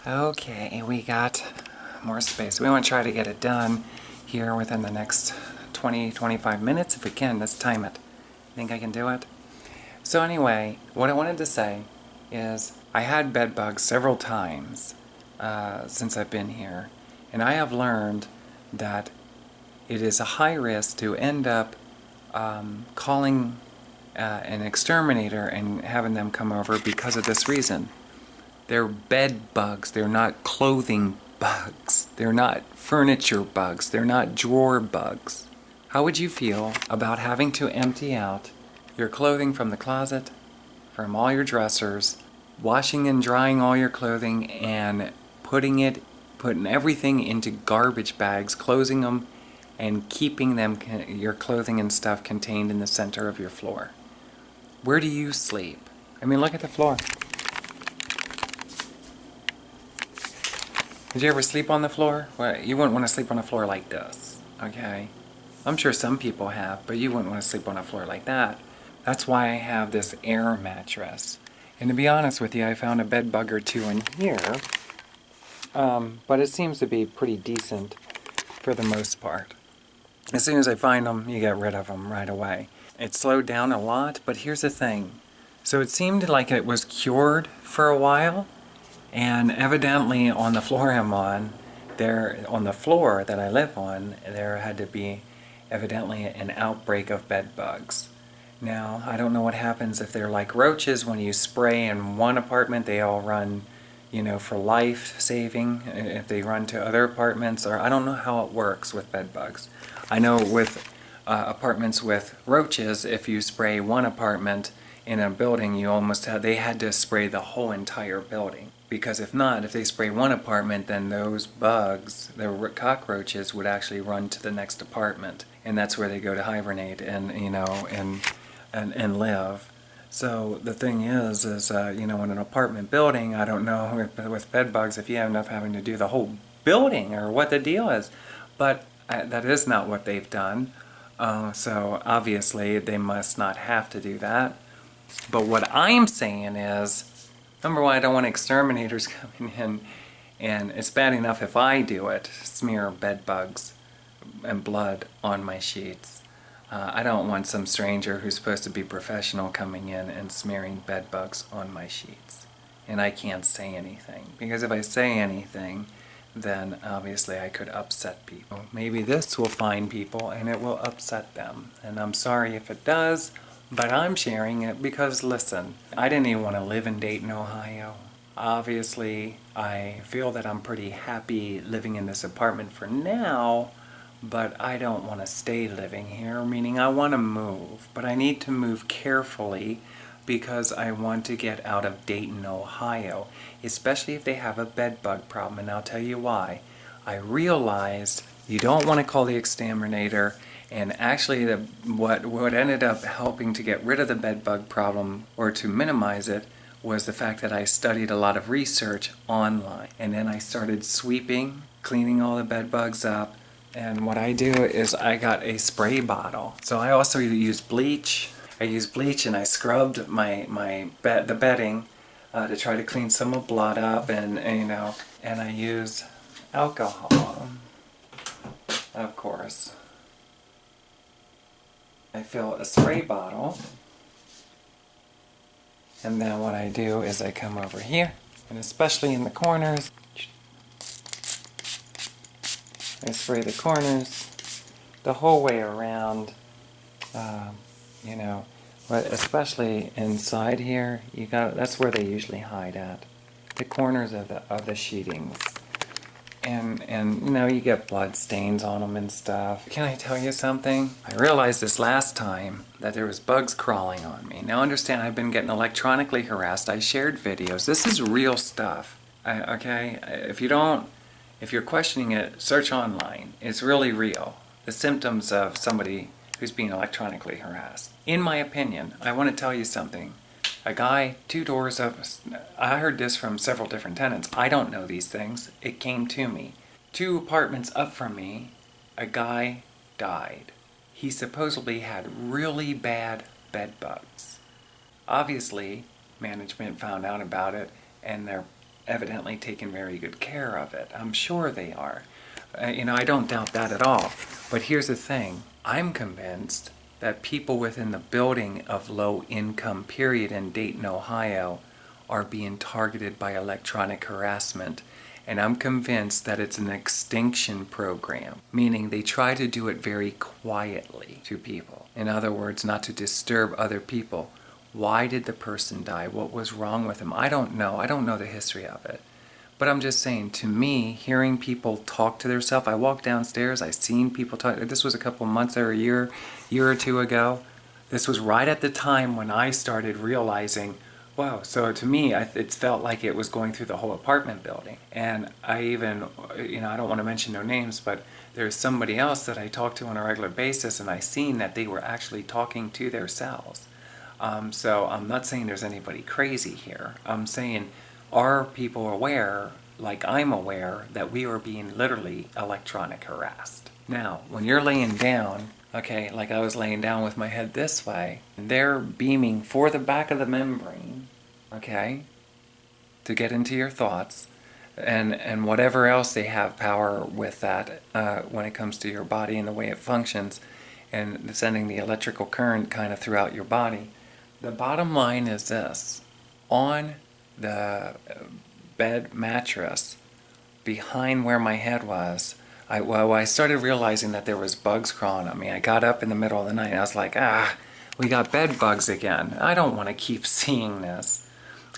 Okay, we got more space. We want to try to get it done here within the next 20-25 minutes if we can. Let's time it. Think I can do it? So anyway, what I wanted to say is I had bed bugs several times since I've been here, and I have learned that it is a high risk to end up calling an exterminator and having them come over because of this reason. They're bed bugs. They're not clothing bugs. They're not furniture bugs. They're not drawer bugs. How would you feel about having to empty out your clothing from the closet, from all your dressers, washing and drying all your clothing, and putting everything into garbage bags, closing them, and keeping them, your clothing and stuff, contained in the center of your floor? Where do you sleep? I mean, look at the floor. Did you ever sleep on the floor? Well, you wouldn't want to sleep on a floor like this, okay? I'm sure some people have, but you wouldn't want to sleep on a floor like that. That's why I have this air mattress. And to be honest with you, I found a bed bug or two in here, but it seems to be pretty decent for the most part. As soon as I find them, you get rid of them right away. It slowed down a lot, but here's the thing. So it seemed like it was cured for a while, and evidently on the floor I'm on, on the floor that I live on, there had to be evidently an outbreak of bed bugs. Now, I don't know what happens if they're like roaches. When you spray in one apartment, they all run, for life saving. If they run to other apartments, or I don't know how it works with bed bugs. I know with apartments with roaches, if you spray one apartment in a building, they had to spray the whole entire building. Because if not, if they spray one apartment, then those bugs, the cockroaches, would actually run to the next apartment. And that's where they go to hibernate and live. So the thing is in an apartment building, I don't know with bed bugs if you end up having to do the whole building or what the deal is. But that is not what they've done. So obviously they must not have to do that. But what I'm saying is, number one, I don't want exterminators coming in, and it's bad enough if I do it, smear bed bugs and blood on my sheets. I don't want some stranger who's supposed to be professional coming in and smearing bed bugs on my sheets. And I can't say anything, because if I say anything, then obviously I could upset people. Maybe this will find people and it will upset them. And I'm sorry if it does, but I'm sharing it because, listen, I didn't even want to live in Dayton, Ohio. Obviously, I feel that I'm pretty happy living in this apartment for now, but I don't want to stay living here, meaning I want to move. But I need to move carefully because I want to get out of Dayton, Ohio, especially if they have a bed bug problem, and I'll tell you why. I realized you don't want to call the exterminator. And actually, what ended up helping to get rid of the bed bug problem, or to minimize it, was the fact that I studied a lot of research online. And then I started sweeping, cleaning all the bed bugs up. And what I do is I got a spray bottle. So I also use bleach. I use bleach and I scrubbed the bedding to try to clean some of the blood up, and I use alcohol, of course. I fill a spray bottle, and then what I do is I come over here, and especially in the corners, I spray the corners the whole way around, but especially inside here, that's where they usually hide at, the corners of the sheetings. And you get blood stains on them and stuff. Can I tell you something? I realized this last time that there was bugs crawling on me. Now understand, I've been getting electronically harassed. I shared videos. This is real stuff. Okay? If you're questioning it, search online. It's really real. The symptoms of somebody who's being electronically harassed. In my opinion, I want to tell you something. A guy 2 doors up, I heard this from several different tenants. I don't know these things. It came to me. 2 apartments up from me, a guy died. He supposedly had really bad bed bugs. Obviously, management found out about it, and they're evidently taken very good care of it. I'm sure they are. I don't doubt that at all. But here's the thing. I'm convinced that people within the building of low income period in Dayton, Ohio are being targeted by electronic harassment. And I'm convinced that it's an extinction program, meaning they try to do it very quietly to people. In other words, not to disturb other people. Why did the person die? What was wrong with him? I don't know. I don't know the history of it. But I'm just saying, to me, hearing people talk to themselves, I walked downstairs, I seen people talk. This was a couple months or a year or two ago. This was right at the time when I started realizing, wow. So to me, it felt like it was going through the whole apartment building. And I even, I don't want to mention no names, but there's somebody else that I talk to on a regular basis, and I seen that they were actually talking to themselves. So I'm not saying there's anybody crazy here. I'm saying, are people aware, like I'm aware, that we are being literally electronic harassed? Now, when you're laying down, okay, like I was laying down with my head this way, they're beaming for the back of the membrane, okay, to get into your thoughts, and whatever else they have power with that when it comes to your body and the way it functions, and sending the electrical current kind of throughout your body. The bottom line is this. On the bed mattress behind where my head was, I started realizing that there was bugs crawling on me. I got up in the middle of the night and I was like, we got bed bugs again. I don't want to keep seeing this.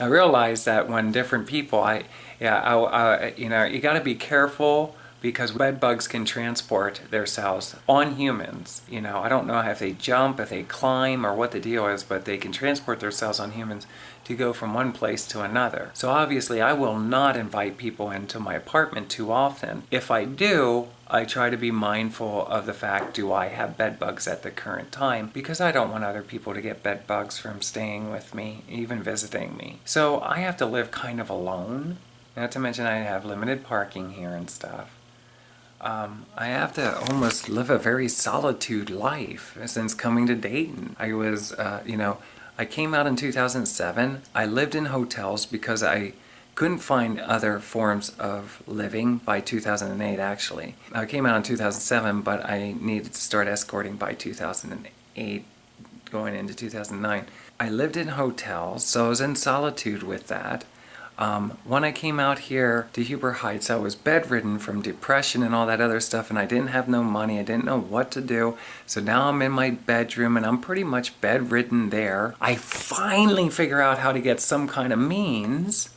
I realized that when different people, you got to be careful, because bed bugs can transport their cells on humans. I don't know if they jump, if they climb, or what the deal is, but they can transport their cells on humans to go from one place to another. So obviously I will not invite people into my apartment too often. If I do, I try to be mindful of the fact, do I have bed bugs at the current time? Because I don't want other people to get bed bugs from staying with me, even visiting me. So I have to live kind of alone. Not to mention I have limited parking here and stuff. I have to almost live a very solitude life since coming to Dayton. I was, I came out in 2007. I lived in hotels because I couldn't find other forms of living by 2008, actually. I came out in 2007, but I needed to start escorting by 2008, going into 2009. I lived in hotels, so I was in solitude with that. When I came out here to Huber Heights, I was bedridden from depression and all that other stuff, and I didn't have no money. I didn't know what to do. So now I'm in my bedroom, and I'm pretty much bedridden there. I finally figure out how to get some kind of means,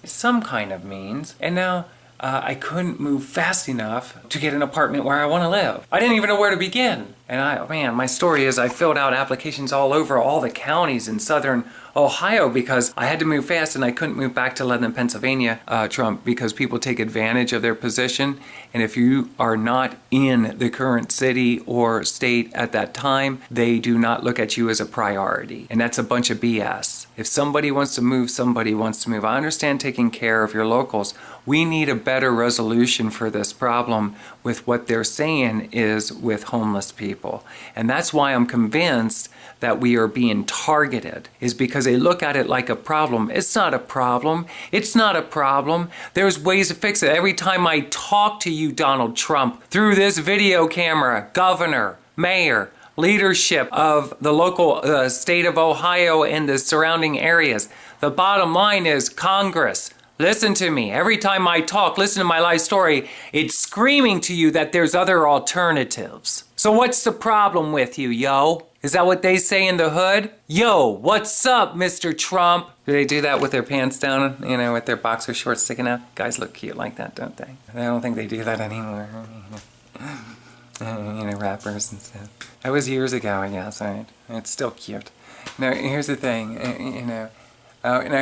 and now I couldn't move fast enough to get an apartment where I want to live. I didn't even know where to begin. And my story is I filled out applications all over all the counties in southern Ohio because I had to move fast and I couldn't move back to Lebanon, Pennsylvania, Trump, because people take advantage of their position. And if you are not in the current city or state at that time, they do not look at you as a priority. And that's a bunch of BS. If somebody wants to move, somebody wants to move. I understand taking care of your locals. We need a better resolution for this problem with what they're saying is with homeless people. And that's why I'm convinced that we are being targeted, is because they look at it like a problem. It's not a problem. It's not a problem. There's ways to fix it. Every time I talk to you, Donald Trump, through this video camera, governor, mayor, leadership of the local state of Ohio and the surrounding areas, the bottom line is Congress. Listen to me. Every time I talk, listen to my life story, it's screaming to you that there's other alternatives. So what's the problem with you, yo? Is that what they say in the hood? Yo, what's up, Mr. Trump? Do they do that with their pants down, with their boxer shorts sticking out? Guys look cute like that, don't they? I don't think they do that anymore. Rappers and stuff. That was years ago, I guess, right? It's still cute. Now, here's the thing, now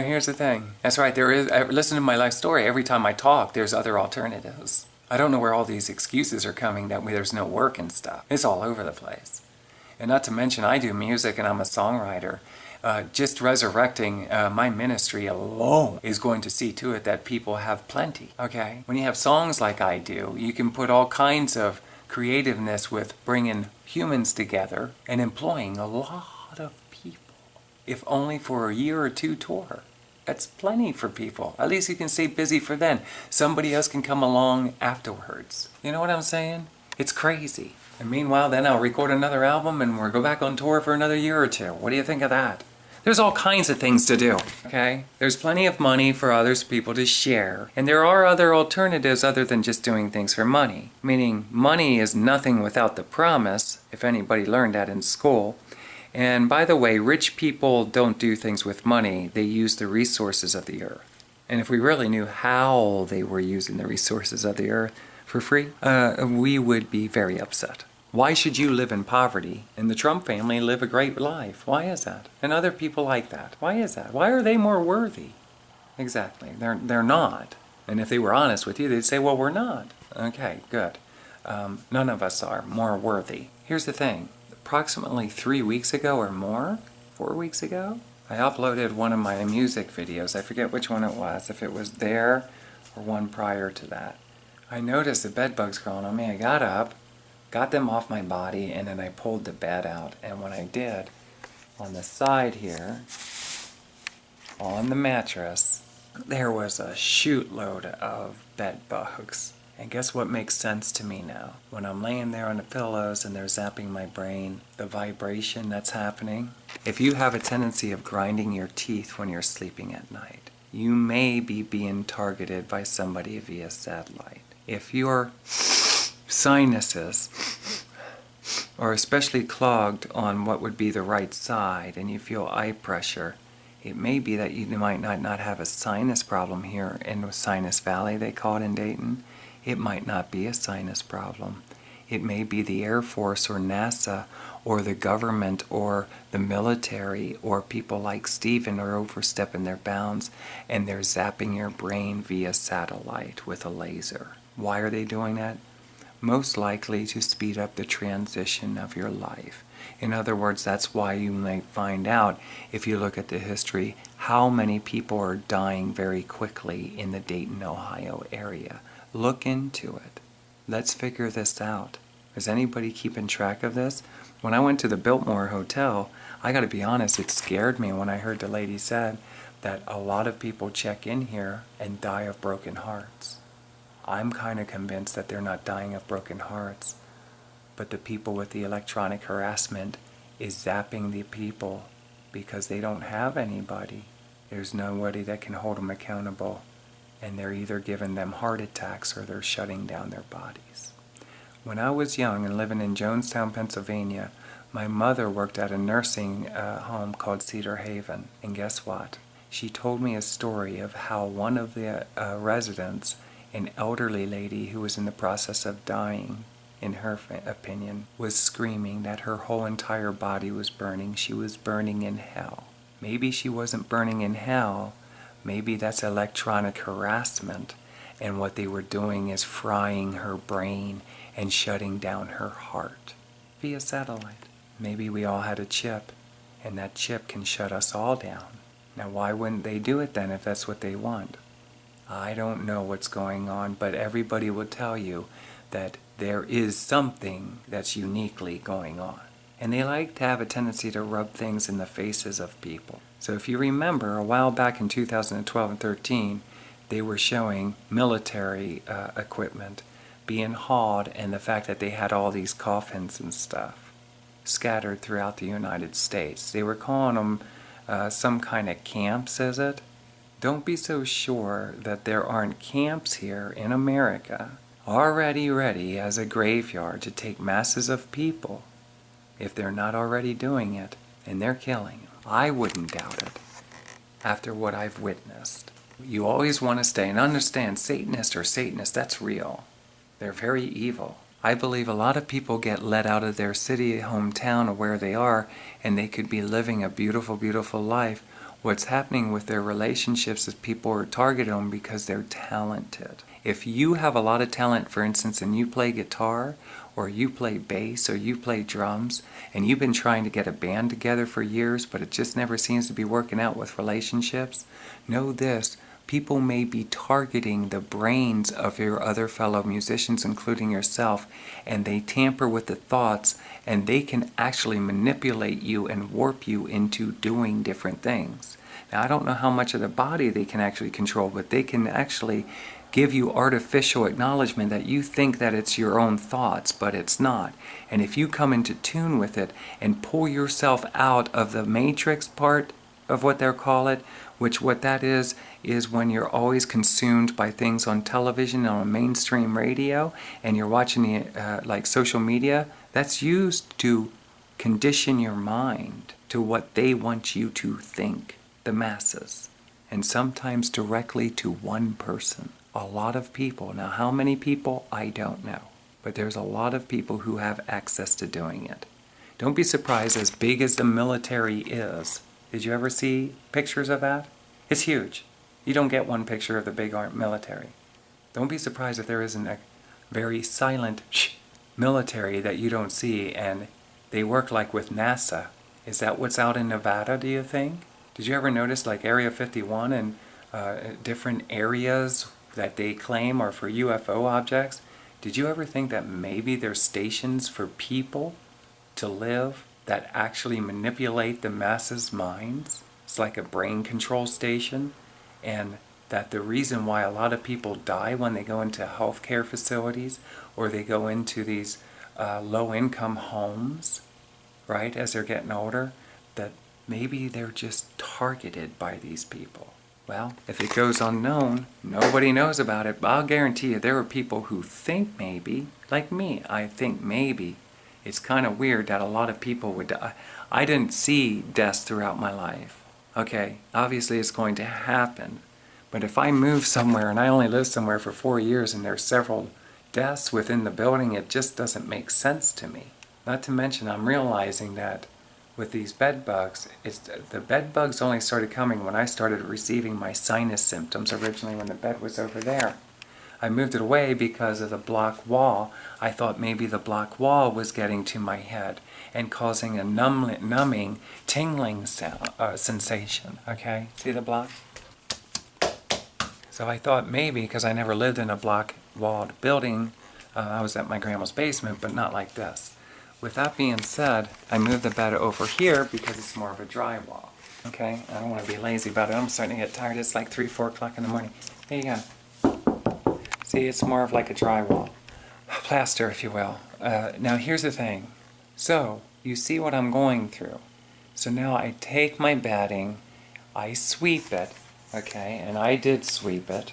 here's the thing. That's right, listen to my life story. Every time I talk, there's other alternatives. I don't know where all these excuses are coming that there's no work and stuff. It's all over the place. And not to mention, I do music and I'm a songwriter. Just resurrecting my ministry alone is going to see to it that people have plenty, okay? When you have songs like I do, you can put all kinds of creativeness with bringing humans together and employing a lot of people, if only for a year or two tour. That's plenty for people. At least you can stay busy for then. Somebody else can come along afterwards. You know what I'm saying? It's crazy. And meanwhile, then I'll record another album and we'll go back on tour for another year or two. What do you think of that? There's all kinds of things to do, okay? There's plenty of money for others people to share. And there are other alternatives other than just doing things for money. Meaning money is nothing without the promise, if anybody learned that in school. And by the way, rich people don't do things with money. They use the resources of the earth. And if we really knew how they were using the resources of the earth for free, we would be very upset. Why should you live in poverty and the Trump family live a great life? Why is that? And other people like that. Why is that? Why are they more worthy? Exactly. They're not. And if they were honest with you, they'd say, well, we're not. Okay, good. None of us are more worthy. Here's the thing. Approximately 3 weeks ago or more, 4 weeks ago, I uploaded one of my music videos. I forget which one it was, if it was there or one prior to that. I noticed the bed bugs crawling on me. I got up, got them off my body, and then I pulled the bed out. And when I did, on the side here, on the mattress, there was a shootload of bed bugs. And guess what makes sense to me now? When I'm laying there on the pillows and they're zapping my brain, the vibration that's happening. If you have a tendency of grinding your teeth when you're sleeping at night, you may be being targeted by somebody via satellite. If your sinuses are especially clogged on what would be the right side and you feel eye pressure, it may be that you might not have a sinus problem here in Sinus Valley, they call it in Dayton. It might not be a sinus problem. It may be the Air Force or NASA or the government or the military or people like Steven are overstepping their bounds and they're zapping your brain via satellite with a laser. Why are they doing that? Most likely to speed up the transition of your life. In other words, that's why you may find out, if you look at the history, how many people are dying very quickly in the Dayton, Ohio area. Look into it. Let's figure this out. Is anybody keeping track of this? When I went to the Biltmore Hotel, I gotta be honest, it scared me when I heard the lady said that a lot of people check in here and die of broken hearts. I'm kind of convinced that they're not dying of broken hearts, but the people with the electronic harassment is zapping the people because they don't have anybody. There's nobody that can hold them accountable, and they're either giving them heart attacks or they're shutting down their bodies. When I was young and living in Jonestown, Pennsylvania, my mother worked at a nursing home called Cedar Haven, and guess what? She told me a story of how one of the residents, an elderly lady who was in the process of dying, in her opinion, was screaming that her whole entire body was burning. She was burning in hell. Maybe she wasn't burning in hell. Maybe that's electronic harassment, and what they were doing is frying her brain and shutting down her heart via satellite. Maybe we all had a chip, and that chip can shut us all down. Now, why wouldn't they do it then if that's what they want? I don't know what's going on, but everybody will tell you that there is something that's uniquely going on. And they like to have a tendency to rub things in the faces of people. So if you remember, a while back in 2012 and 13, they were showing military equipment being hauled, and the fact that they had all these coffins and stuff scattered throughout the United States. They were calling them some kind of camps, is it? Don't be so sure that there aren't camps here in America already ready as a graveyard to take masses of people if they're not already doing it, and they're killing them. I wouldn't doubt it after what I've witnessed. You always want to stay and understand Satanists, that's real. They're very evil. I believe a lot of people get let out of their city, hometown, or where they are, and they could be living a beautiful, beautiful life. What's happening with their relationships is people are targeting them because they're talented. If you have a lot of talent, for instance, and you play guitar, or you play bass, or you play drums, and you've been trying to get a band together for years, but it just never seems to be working out with relationships, know this: people may be targeting the brains of your other fellow musicians, including yourself, and they tamper with the thoughts, and they can actually manipulate you and warp you into doing different things. Now, I don't know how much of the body they can actually control, but they can actually give you artificial acknowledgement that you think that it's your own thoughts, but it's not. And if you come into tune with it and pull yourself out of the matrix part of what they call it, which what that is when you're always consumed by things on television, on mainstream radio, and you're watching the, like social media, that's used to condition your mind to what they want you to think, the masses, and sometimes directly to one person. A lot of people. Now, how many people? I don't know. But there's a lot of people who have access to doing it. Don't be surprised, as big as the military is. Did you ever see pictures of that? It's huge. You don't get one picture of the big military. Don't be surprised if there isn't a very silent military that you don't see, and they work like with NASA. Is that what's out in Nevada, do you think? Did you ever notice like Area 51 and different areas that they claim are for UFO objects? Did you ever think that maybe there's stations for people to live that actually manipulate the masses' minds? It's like a brain control station, and that the reason why a lot of people die when they go into healthcare facilities or they go into these low-income homes, right, as they're getting older, that maybe they're just targeted by these people. Well, if it goes unknown, nobody knows about it, but I'll guarantee you there are people who think maybe, like me, I think maybe. It's kind of weird that a lot of people would die. I didn't see deaths throughout my life. Okay, obviously it's going to happen. But if I move somewhere and I only live somewhere for 4 years and there's several deaths within the building, it just doesn't make sense to me. Not to mention I'm realizing that with these bed bugs, the bed bugs only started coming when I started receiving my sinus symptoms originally when the bed was over there. I moved it away because of the block wall. I thought maybe the block wall was getting to my head and causing a numbing, tingling sensation. Okay, see the block? So I thought maybe, because I never lived in a block-walled building, I was at my grandma's basement, but not like this. With that being said, I moved the bed over here because it's more of a drywall. Okay? I don't want to be lazy about it. I'm starting to get tired. It's like 3, 4 o'clock in the morning. There you go. See, it's more of like a drywall. Plaster, if you will. Now, here's the thing. So, you see what I'm going through. So now I take my bedding, I sweep it, okay? And I did sweep it.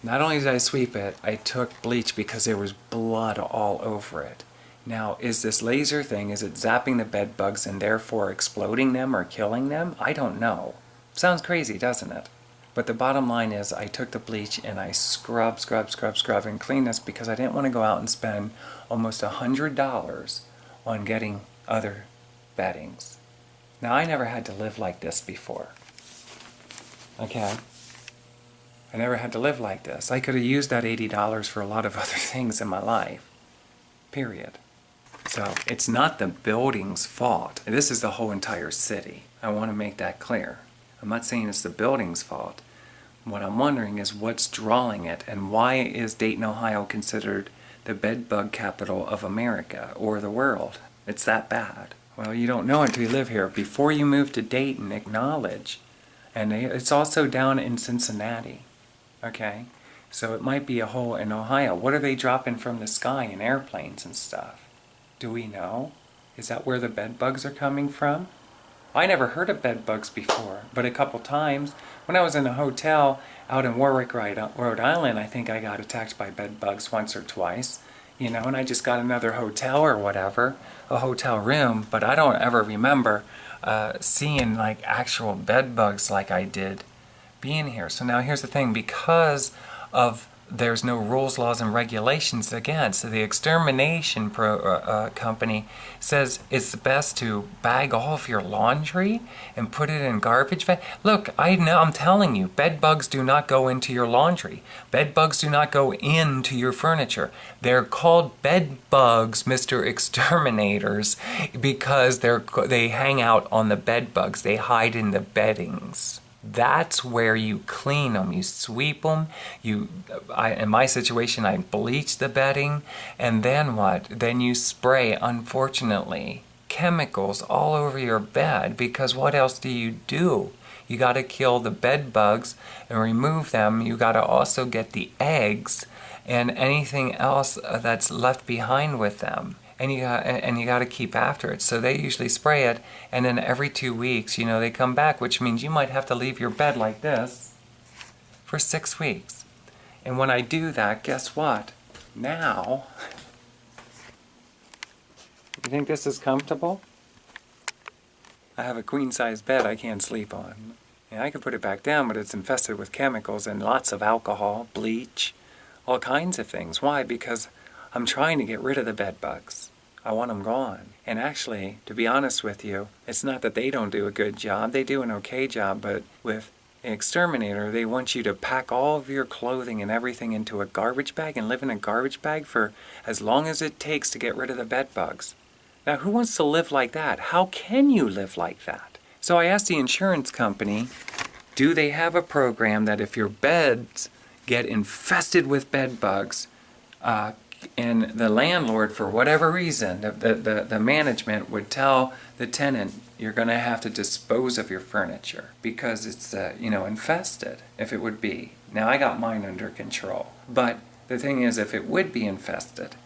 Not only did I sweep it, I took bleach because there was blood all over it. Now, is this laser thing, is it zapping the bed bugs and therefore exploding them or killing them? I don't know. Sounds crazy, doesn't it? But the bottom line is I took the bleach and I scrub and clean this because I didn't want to go out and spend almost $100 on getting other beddings. Now, I never had to live like this before. Okay? I never had to live like this. I could have used that $80 for a lot of other things in my life. Period. So, it's not the building's fault. This is the whole entire city. I want to make that clear. I'm not saying it's the building's fault. What I'm wondering is what's drawing it, and why is Dayton, Ohio considered the bedbug capital of America or the world? It's that bad. Well, you don't know until you live here. Before you move to Dayton, acknowledge. And it's also down in Cincinnati. Okay? So it might be a hole in Ohio. What are they dropping from the sky in airplanes and stuff? Do we know? Is that where the bed bugs are coming from? I never heard of bed bugs before, but a couple times when I was in a hotel out in Warwick, Rhode Island, I think I got attacked by bed bugs once or twice, you know, and I just got another hotel or whatever, a hotel room, but I don't ever remember seeing like actual bed bugs like I did being here. So now here's the thing, because of there's no rules, laws, and regulations again. So the extermination company says it's best to bag all of your laundry and put it in garbage bag. Look, I know, I'm telling you, bed bugs do not go into your laundry. Bed bugs do not go into your furniture. They're called bed bugs, Mr. Exterminators, because they hang out on the bed bugs. They hide in the beddings. That's where you clean them. You sweep them. In my situation, I bleach the bedding. And then what? Then you spray, unfortunately, chemicals all over your bed, because what else do? You got to kill the bed bugs and remove them. You got to also get the eggs and anything else that's left behind with them. And you got to keep after it. So they usually spray it, and then every 2 weeks, they come back, which means you might have to leave your bed like this for 6 weeks. And when I do that, guess what? Now, you think this is comfortable? I have a queen-size bed I can't sleep on. And I can put it back down, but it's infested with chemicals and lots of alcohol, bleach, all kinds of things. Why? Because I'm trying to get rid of the bed bugs. I want them gone. And actually, to be honest with you, it's not that they don't do a good job. They do an okay job, but with an exterminator, they want you to pack all of your clothing and everything into a garbage bag and live in a garbage bag for as long as it takes to get rid of the bed bugs. Now, who wants to live like that? How can you live like that? So I asked the insurance company, do they have a program that if your beds get infested with bed bugs, and the landlord, for whatever reason, the management would tell the tenant, you're going to have to dispose of your furniture because it's infested, if it would be. Now, I got mine under control. But the thing is, if it would be infested,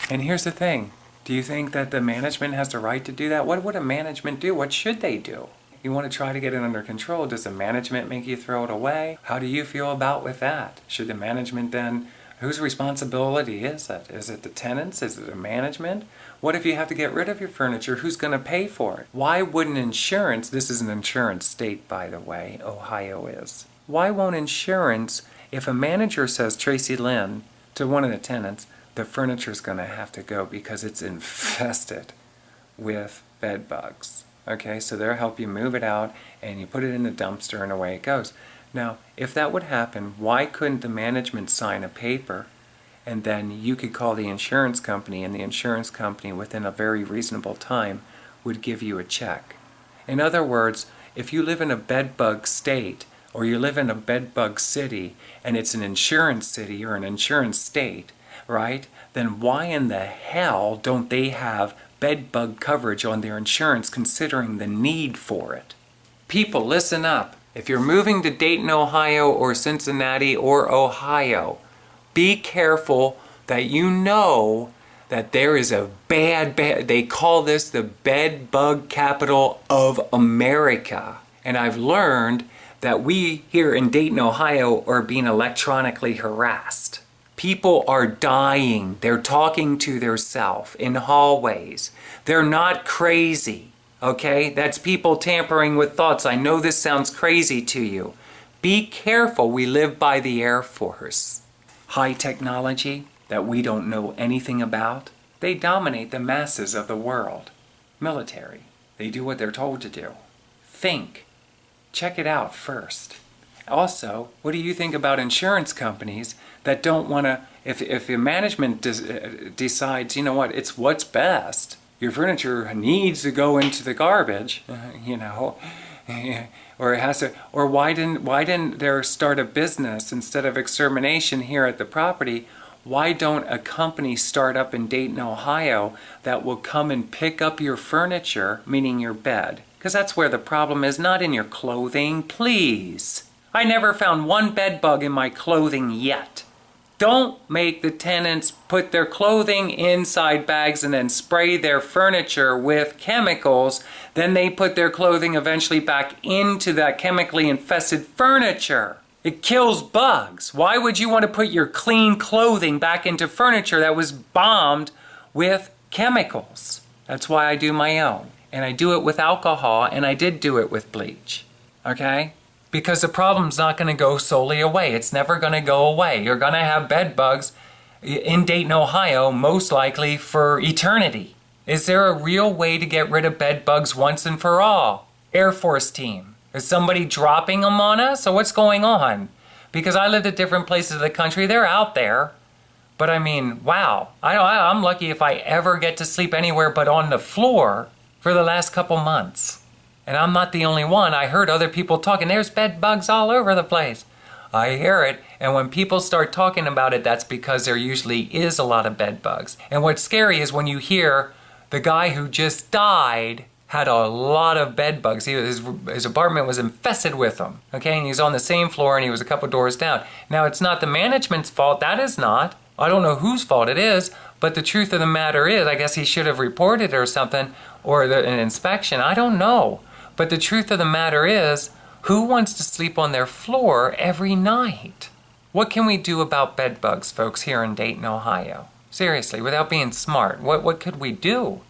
and here's the thing, do you think that the management has the right to do that? What would a management do? What should they do? You want to try to get it under control. Does the management make you throw it away? How do you feel about with that? Should the management then, whose responsibility is it? Is it the tenants? Is it the management? What if you have to get rid of your furniture? Who's going to pay for it? Why wouldn't insurance, this is an insurance state, by the way, Ohio is. Why won't insurance, if a manager says, Tracilyn, to one of the tenants, the furniture's going to have to go because it's infested with bed bugs. Okay, so they'll help you move it out and you put it in the dumpster and away it goes. Now, if that would happen, why couldn't the management sign a paper and then you could call the insurance company and the insurance company within a very reasonable time would give you a check? In other words, if you live in a bed bug state or you live in a bed bug city and it's an insurance city or an insurance state, right, then why in the hell don't they have bed bug coverage on their insurance considering the need for it? People, listen up. If you're moving to Dayton, Ohio or Cincinnati or Ohio, be careful that you know that there is a they call this the bed bug capital of America. And I've learned that we here in Dayton, Ohio are being electronically harassed. People are dying. They're talking to themselves in hallways. They're not crazy, okay? That's people tampering with thoughts. I know this sounds crazy to you. Be careful. We live by the Air Force. High technology that we don't know anything about. They dominate the masses of the world. Military. They do what they're told to do. Think. Check it out first. Also, what do you think about insurance companies that don't want to, if your management decides, you know what, it's what's best, your furniture needs to go into the garbage, or it has to, or why didn't there start a business instead of extermination here at the property? Why don't a company start up in Dayton, Ohio that will come and pick up your furniture, meaning your bed? Because that's where the problem is, not in your clothing, please. I never found one bed bug in my clothing yet. Don't make the tenants put their clothing inside bags and then spray their furniture with chemicals. Then they put their clothing eventually back into that chemically infested furniture. It kills bugs. Why would you want to put your clean clothing back into furniture that was bombed with chemicals? That's why I do my own. And I do it with alcohol, and I did do it with bleach. Okay? Because the problem's not going to go solely away. It's never going to go away. You're going to have bed bugs in Dayton, Ohio, most likely for eternity. Is there a real way to get rid of bed bugs once and for all? Air Force team. Is somebody dropping them on us? Or what's going on? Because I lived at different places of the country. They're out there. But I mean, wow. I'm lucky if I ever get to sleep anywhere but on the floor for the last couple months. And I'm not the only one. I heard other people talking. There's bed bugs all over the place. I hear it. And when people start talking about it, that's because there usually is a lot of bed bugs. And what's scary is when you hear the guy who just died had a lot of bed bugs. His apartment was infested with them. Okay, and he's on the same floor and he was a couple doors down. Now, it's not the management's fault. That is not. I don't know whose fault it is. But the truth of the matter is, I guess he should have reported it or something, or an inspection. I don't know. But the truth of the matter is, who wants to sleep on their floor every night? What can we do about bed bugs, folks, here in Dayton, Ohio? Seriously, without being smart, what could we do?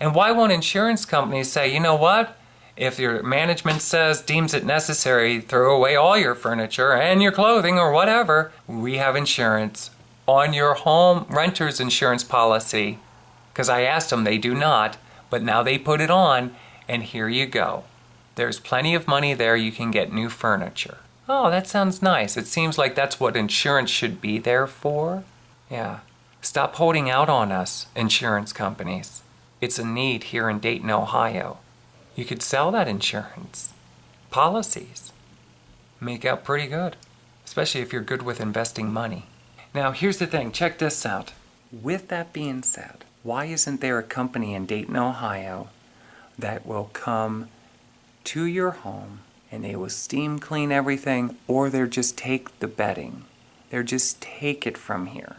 And why won't insurance companies say, you know what? If your management deems it necessary, throw away all your furniture and your clothing or whatever. We have insurance on your home renter's insurance policy. Because I asked them, they do not, but now they put it on, and here you go. There's plenty of money there, you can get new furniture. Oh, that sounds nice. It seems like that's what insurance should be there for. Yeah. Stop holding out on us, insurance companies. It's a need here in Dayton, Ohio. You could sell that insurance policies. Make out pretty good, especially if you're good with investing money. Now, here's the thing. Check this out. With that being said, why isn't there a company in Dayton, Ohio that will come to your home and they will steam clean everything, or they'll just take the bedding? They'll just take it from here.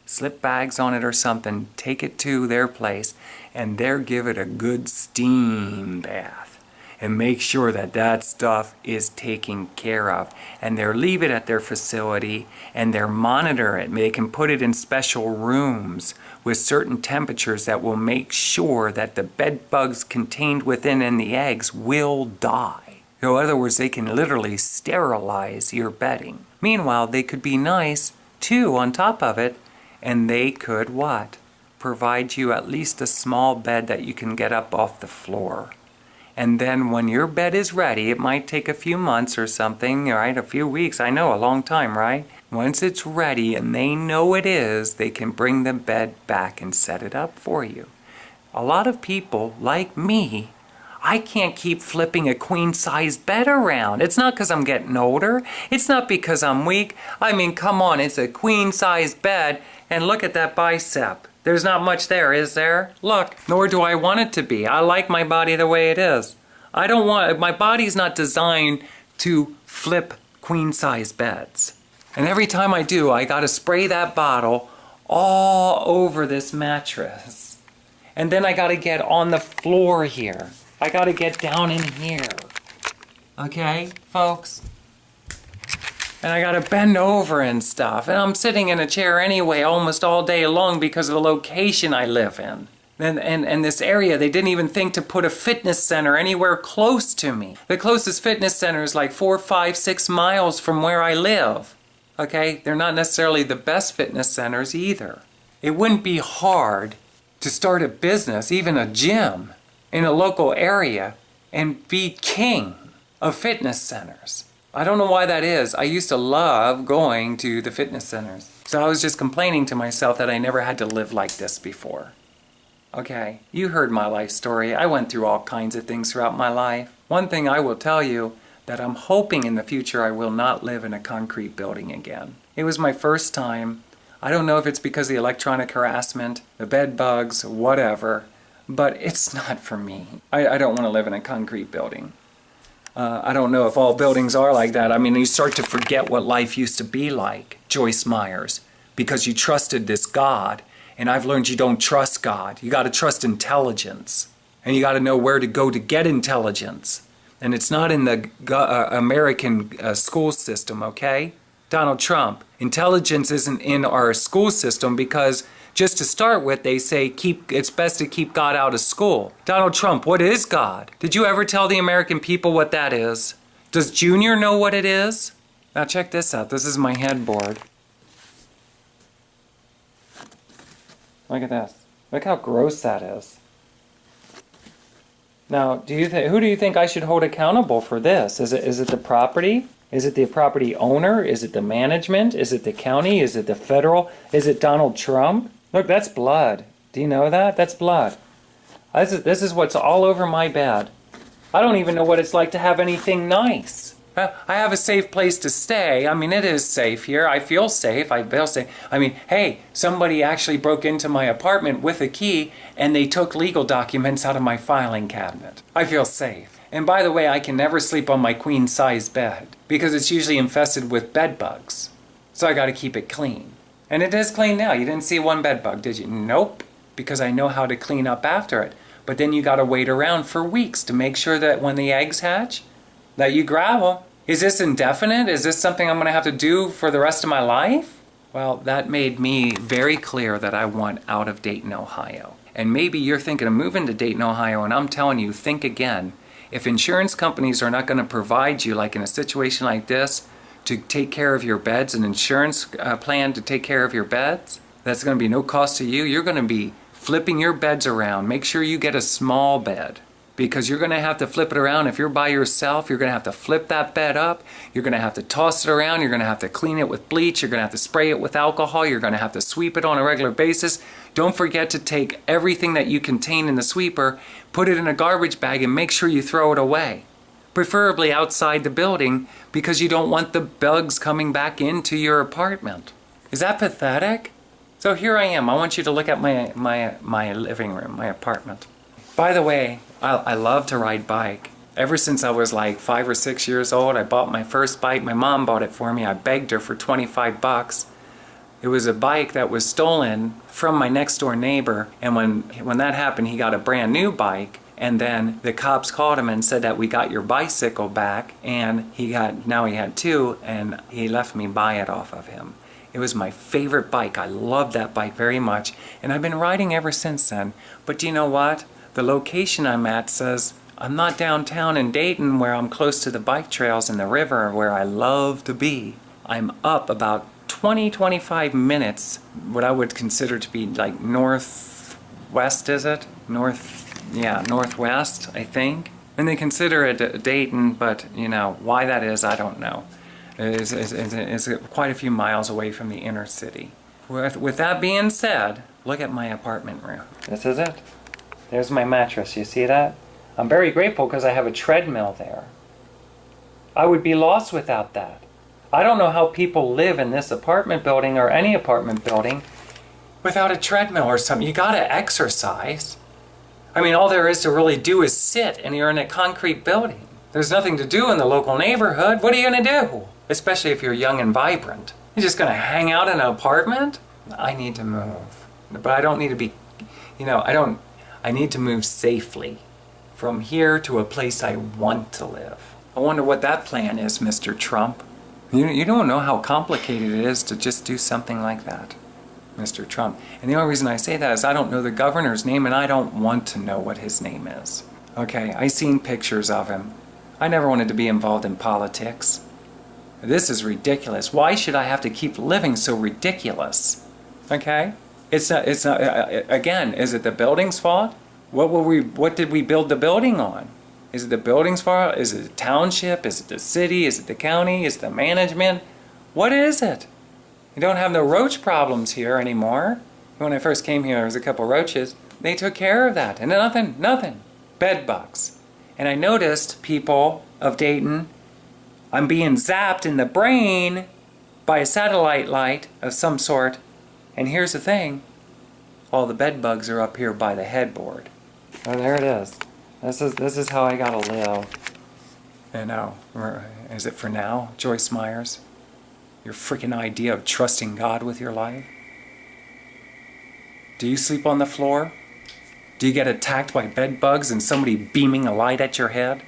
Slip bags on it or something, take it to their place, and they'll give it a good steam bath and make sure that that stuff is taken care of. And they'll leave it at their facility and they'll monitor it. They can put it in special rooms with certain temperatures that will make sure that the bed bugs contained within and the eggs will die. So in other words, they can literally sterilize your bedding. Meanwhile, they could be nice too on top of it, and they could what? Provide you at least a small bed that you can get up off the floor. And then when your bed is ready, it might take a few months or something, right? A few weeks, I know, a long time, right? Once it's ready and they know it is, they can bring the bed back and set it up for you. A lot of people, like me, I can't keep flipping a queen-size bed around. It's not because I'm getting older. It's not because I'm weak. I mean, come on, it's a queen-size bed, and look at that bicep. There's not much there, is there? Look, nor do I want it to be. I like my body the way it is. My body's not designed to flip queen-size beds. And every time I do, I gotta spray that bottle all over this mattress. And then I gotta get on the floor here. I gotta get down in here. Okay, folks? And I gotta bend over and stuff. And I'm sitting in a chair anyway almost all day long because of the location I live in. And this area, they didn't even think to put a fitness center anywhere close to me. The closest fitness center is like 4, 5, 6 miles from where I live. Okay? They're not necessarily the best fitness centers either. It wouldn't be hard to start a business, even a gym, in a local area and be king of fitness centers. I don't know why that is. I used to love going to the fitness centers. So I was just complaining to myself that I never had to live like this before. Okay, you heard my life story. I went through all kinds of things throughout my life. One thing I will tell you, that I'm hoping in the future I will not live in a concrete building again. It was my first time. I don't know if it's because of the electronic harassment, the bed bugs, whatever, but it's not for me. I don't want to live in a concrete building. I don't know if all buildings are like that. I mean, you start to forget what life used to be like, Joyce Myers, because you trusted this God. And I've learned you don't trust God. You got to trust intelligence. And you got to know where to go to get intelligence. And it's not in the American school system, okay? Donald Trump, intelligence isn't in our school system because just to start with, they say it's best to keep God out of school. Donald Trump, what is God? Did you ever tell the American people what that is? Does Junior know what it is? Now check this out. This is my headboard. Look at this. Look how gross that is. Now, who do you think I should hold accountable for this? Is it the property? Is it the property owner? Is it the management? Is it the county? Is it the federal? Is it Donald Trump? Look, that's blood. Do you know that? That's blood. This is what's all over my bed. I don't even know what it's like to have anything nice. I have a safe place to stay. I mean, it is safe here. I feel safe. I feel safe. I mean, hey, somebody actually broke into my apartment with a key and they took legal documents out of my filing cabinet. I feel safe. And by the way, I can never sleep on my queen size bed because it's usually infested with bed bugs. So I got to keep it clean. And it is clean now. You didn't see one bed bug, did you? Nope. Because I know how to clean up after it. But then you got to wait around for weeks to make sure that when the eggs hatch, that you grab them. Is this indefinite? Is this something I'm going to have to do for the rest of my life? Well, that made me very clear that I want out of Dayton, Ohio. And maybe you're thinking of moving to Dayton, Ohio, and I'm telling you, think again. If insurance companies are not going to provide you, like in a situation like this, to take care of your beds, an insurance plan to take care of your beds, that's going to be no cost to you. You're going to be flipping your beds around. Make sure you get a small bed because you're going to have to flip it around. If you're by yourself, you're going to have to flip that bed up. You're going to have to toss it around. You're going to have to clean it with bleach. You're going to have to spray it with alcohol. You're going to have to sweep it on a regular basis. Don't forget to take everything that you contain in the sweeper, put it in a garbage bag, and make sure you throw it away. Preferably outside the building because you don't want the bugs coming back into your apartment. Is that pathetic? So here I am. I want you to look at my living room, my apartment. By the way, I love to ride bike. Ever since I was like 5 or 6 years old, I bought my first bike. My mom bought it for me. I begged her for $25. It was a bike that was stolen from my next door neighbor. And when that happened, he got a brand new bike. And then the cops called him and said that we got your bicycle back. And now he had two, and he left me buy it off of him. It was my favorite bike. I loved that bike very much. And I've been riding ever since then. But do you know what? The location I'm at says I'm not downtown in Dayton where I'm close to the bike trails and the river where I love to be. I'm up about 20-25 minutes, what I would consider to be like northwest, is it? Northwest, I think. And they consider it Dayton, but you know, why that is, I don't know. It's quite a few miles away from the inner city. With that being said, look at my apartment room. This is it. There's my mattress, you see that? I'm very grateful because I have a treadmill there. I would be lost without that. I don't know how people live in this apartment building or any apartment building without a treadmill or something. You gotta exercise. I mean, all there is to really do is sit, and you're in a concrete building. There's nothing to do in the local neighborhood. What are you gonna do? Especially if you're young and vibrant. You're just gonna hang out in an apartment? I need to move. But I don't need to be, I need to move safely from here to a place I want to live. I wonder what that plan is, Mr. Trump. You don't know how complicated it is to just do something like that, Mr. Trump. And the only reason I say that is I don't know the governor's name and I don't want to know what his name is. Okay, I seen pictures of him. I never wanted to be involved in politics. This is ridiculous. Why should I have to keep living so ridiculous? Okay? It's not, again, is it the building's fault? What did we build the building on? Is it the building's fault? Is it the township? Is it the city? Is it the county? Is it the management? What is it? You don't have no roach problems here anymore. When I first came here, there was a couple roaches. They took care of that. And nothing. Bed bugs. And I noticed, people of Dayton, I'm being zapped in the brain by a satellite light of some sort. And here's the thing. All the bed bugs are up here by the headboard. Oh, there it is. This is how I gotta live. And now, is it for now, Joyce Myers? Your freaking idea of trusting God with your life? Do you sleep on the floor? Do you get attacked by bed bugs and somebody beaming a light at your head?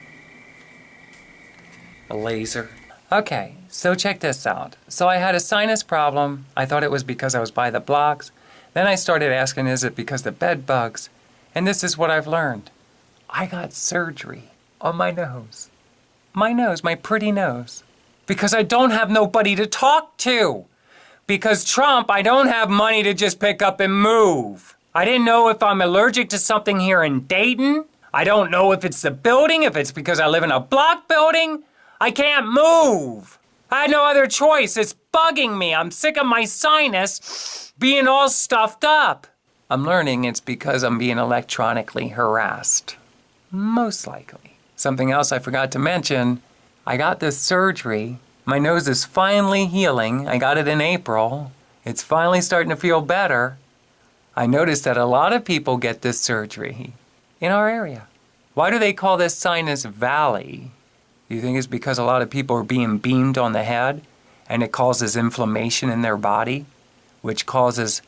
A laser. Okay, so check this out. So I had a sinus problem. I thought it was because I was by the blocks. Then I started asking, is it because the bed bugs? And this is what I've learned. I got surgery on my nose. My pretty nose. Because I don't have nobody to talk to. Because Trump, I don't have money to just pick up and move. I didn't know if I'm allergic to something here in Dayton. I don't know if it's the building, if it's because I live in a block building. I can't move. I had no other choice. It's bugging me. I'm sick of my sinus being all stuffed up. I'm learning it's because I'm being electronically harassed. Most likely. Something else I forgot to mention, I got this surgery. My nose is finally healing. I got it in April. It's finally starting to feel better. I noticed that a lot of people get this surgery in our area. Why do they call this sinus valley? Do you think it's because a lot of people are being beamed on the head and it causes inflammation in their body, which causes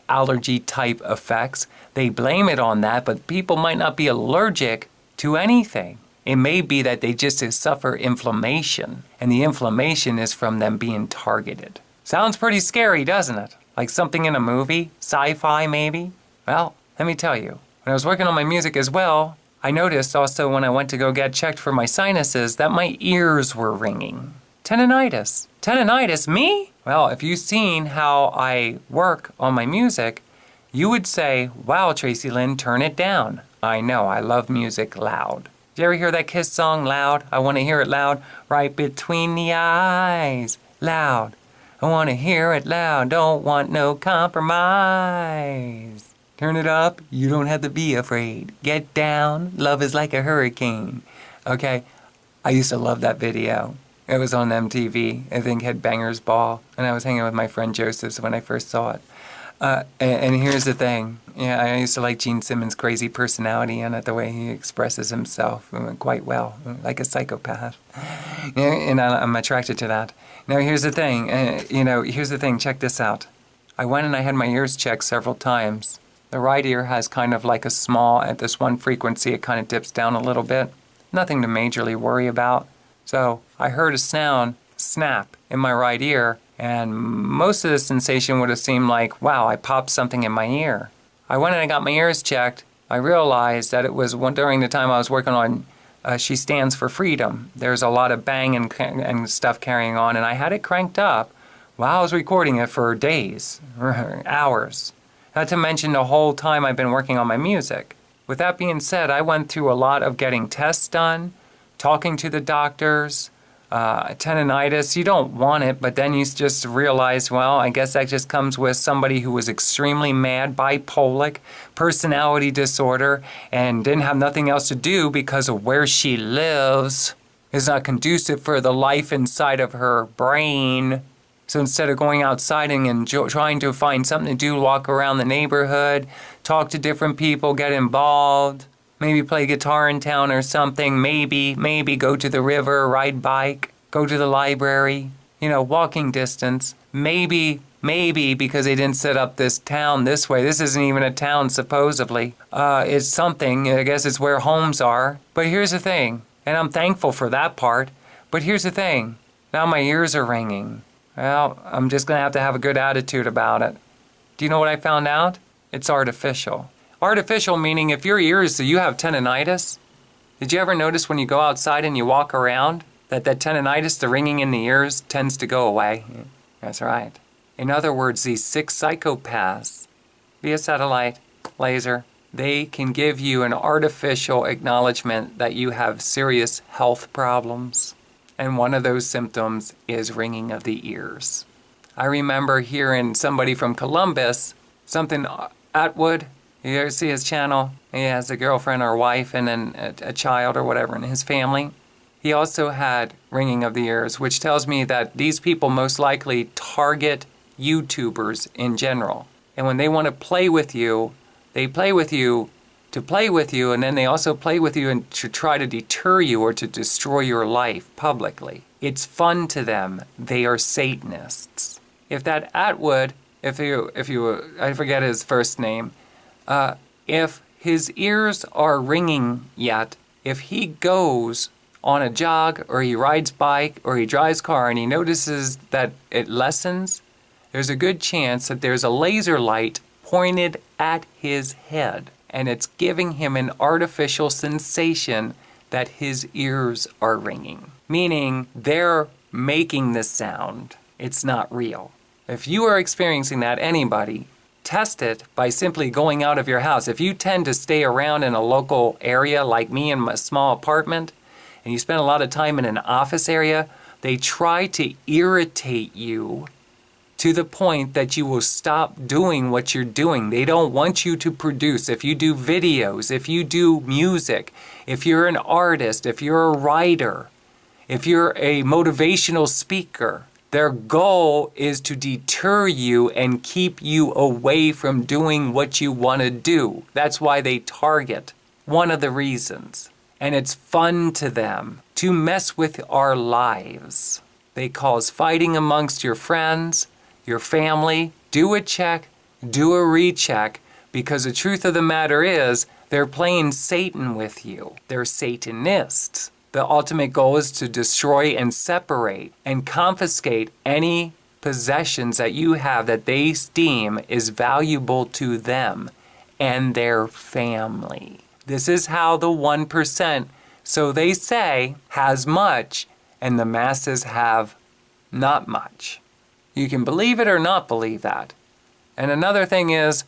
allergy type effects? They blame it on that, but people might not be allergic to anything. It may be that they just suffer inflammation, and the inflammation is from them being targeted. Sounds pretty scary, doesn't it? Like something in a movie, sci-fi maybe? Well, let me tell you, when I was working on my music as well, I noticed also when I went to go get checked for my sinuses that my ears were ringing. Tendinitis. Tendinitis? Me? Well, if you've seen how I work on my music, you would say, wow, Tracilyn, turn it down. I know, I love music loud. Did you ever hear that Kiss song, Loud? I want to hear it loud. Right between the eyes, loud. I want to hear it loud. Don't want no compromise. Turn it up. You don't have to be afraid. Get down. Love is like a hurricane. Okay, I used to love that video. It was on MTV. I think Headbangers Ball. And I was hanging with my friend Joseph when I first saw it. And here's the thing. Yeah, I used to like Gene Simmons' crazy personality and the way he expresses himself quite well, like a psychopath. And I'm attracted to that. Now, here's the thing. Here's the thing. Check this out. I went and I had my ears checked several times. The right ear has kind of like a small, at this one frequency, it kind of dips down a little bit. Nothing to majorly worry about. So I heard a sound snap in my right ear. And most of the sensation would have seemed like, wow, I popped something in my ear. I went and I got my ears checked. I realized that it was during the time I was working on She Stands for Freedom. There's a lot of bang and stuff carrying on, and I had it cranked up while I was recording it for days, hours. Not to mention the whole time I've been working on my music. With that being said, I went through a lot of getting tests done, talking to the doctors, tendinitis, you don't want it, but then you just realize, well, I guess that just comes with somebody who was extremely mad, bipolar, personality disorder, and didn't have nothing else to do because of where she lives is not conducive for the life inside of her brain. So instead of going outside and trying to find something to do, walk around the neighborhood, talk to different people, get involved, maybe play guitar in town or something, maybe go to the river, ride bike, go to the library, walking distance. Maybe because they didn't set up this town this way. This isn't even a town, supposedly. It's something, I guess it's where homes are. But here's the thing, and I'm thankful for that part, but here's the thing. Now my ears are ringing. Well, I'm just going to have a good attitude about it. Do you know what I found out? It's artificial. Artificial meaning if your ears, you have tendinitis. Did you ever notice when you go outside and you walk around that tendinitis, the ringing in the ears, tends to go away? That's right. In other words, these sick psychopaths, via satellite, laser, they can give you an artificial acknowledgement that you have serious health problems. And one of those symptoms is ringing of the ears. I remember hearing somebody from Columbus, something Atwood. You ever see his channel? He has a girlfriend or wife and then a child or whatever in his family. He also had ringing of the ears, which tells me that these people most likely target YouTubers in general. And when they want to play with you, they play with you to play with you, and then they also play with you and to try to deter you or to destroy your life publicly. It's fun to them. They are Satanists. If that Atwood, I forget his first name, if his ears are ringing yet, if he goes on a jog or he rides bike or he drives car and he notices that it lessens, there's a good chance that there's a laser light pointed at his head and it's giving him an artificial sensation that his ears are ringing. Meaning they're making the sound. It's not real. If you are experiencing that, anybody, test it by simply going out of your house. If you tend to stay around in a local area like me in my small apartment, and you spend a lot of time in an office area, they try to irritate you to the point that you will stop doing what you're doing. They don't want you to produce. If you do videos, if you do music, if you're an artist, if you're a writer, if you're a motivational speaker, their goal is to deter you and keep you away from doing what you want to do. That's why they target. One of the reasons. And it's fun to them to mess with our lives. They cause fighting amongst your friends, your family. Do a check, do a recheck, because the truth of the matter is they're playing Satan with you. They're Satanists. The ultimate goal is to destroy and separate and confiscate any possessions that you have that they deem is valuable to them and their family. This is how the 1%, so they say, has much, and the masses have not much. You can believe it or not believe that. And another thing is,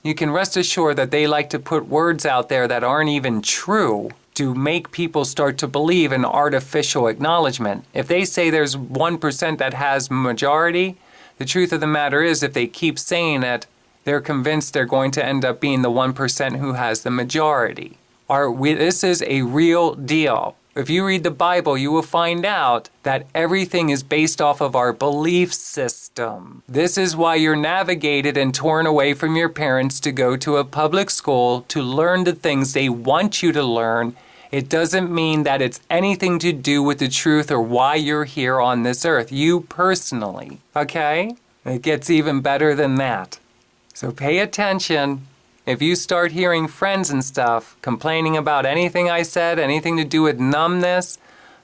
you can rest assured that they like to put words out there that aren't even true to make people start to believe in artificial acknowledgement. If they say there's 1% that has majority, the truth of the matter is if they keep saying it, they're convinced they're going to end up being the 1% who has the majority. This is a real deal. If you read the Bible, you will find out that everything is based off of our belief system. This is why you're navigated and torn away from your parents to go to a public school to learn the things they want you to learn. It doesn't mean that it's anything to do with the truth or why you're here on this earth. You personally, okay? It gets even better than that. So pay attention. If you start hearing friends and stuff complaining about anything I said, anything to do with numbness,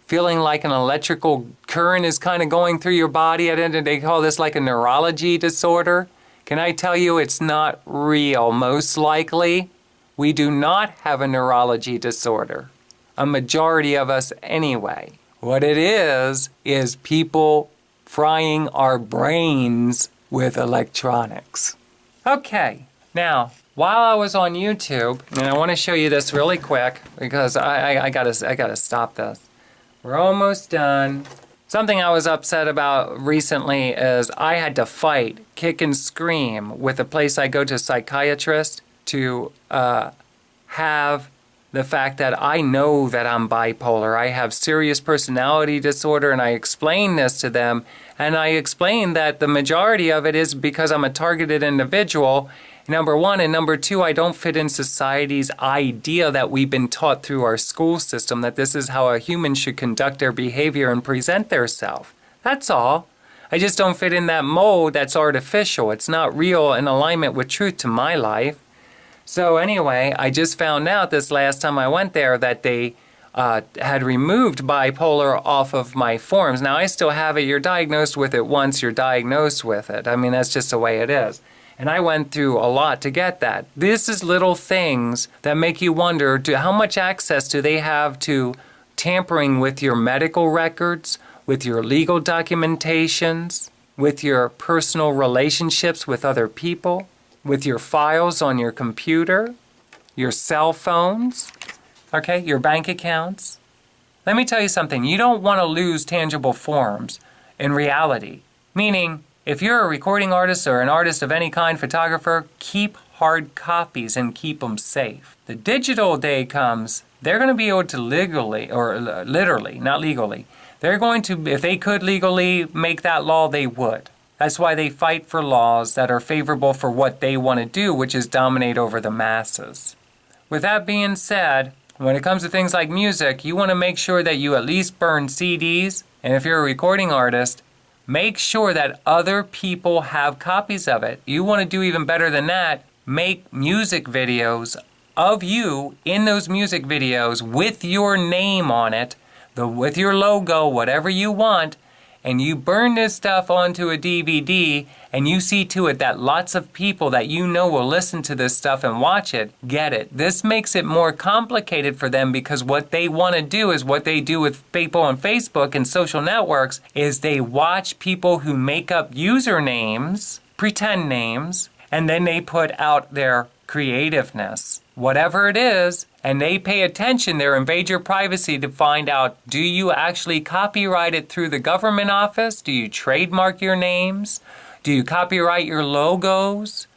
feeling like an electrical current is kind of going through your body, they call this like a neurology disorder. Can I tell you it's not real? Most likely, we do not have a neurology disorder. A majority of us anyway. What it is people frying our brains with electronics. Okay, now, while I was on YouTube, and I want to show you this really quick because I gotta stop this. We're almost done. Something I was upset about recently is I had to fight, kick and scream with the place I go to psychiatrist to have the fact that I know that I'm bipolar. I have serious personality disorder, and I explain this to them. And I explain that the majority of it is because I'm a targeted individual, number one. And number two, I don't fit in society's idea that we've been taught through our school system, that this is how a human should conduct their behavior and present theirself. That's all. I just don't fit in that mold that's artificial. It's not real in alignment with truth to my life. So anyway, I just found out this last time I went there that they had removed bipolar off of my forms. Now, I still have it. You're diagnosed with it once you're diagnosed with it. I mean, that's just the way it is. And I went through a lot to get that. This is little things that make you wonder, how much access do they have to tampering with your medical records, with your legal documentations, with your personal relationships with other people, with your files on your computer, your cell phones, okay, your bank accounts. Let me tell you something. You don't want to lose tangible forms in reality. Meaning, if you're a recording artist or an artist of any kind, photographer, keep hard copies and keep them safe. The digital day comes, they're going to be able to legally, or literally, not legally, they're going to, if they could legally make that law, they would. That's why they fight for laws that are favorable for what they want to do, which is dominate over the masses. With that being said, when it comes to things like music, you want to make sure that you at least burn CDs, and if you're a recording artist, make sure that other people have copies of it. You want to do even better than that, make music videos of you in those music videos with your name on it, with your logo, whatever you want, and you burn this stuff onto a DVD, and you see to it that lots of people that you know will listen to this stuff and watch it, get it. This makes it more complicated for them because what they want to do is what they do with people on Facebook and social networks is they watch people who make up usernames, pretend names, and then they put out their creativeness, whatever it is, and they pay attention. They invade your privacy to find out, do you actually copyright it through the government office? Do you trademark your names? Do you copyright your logos?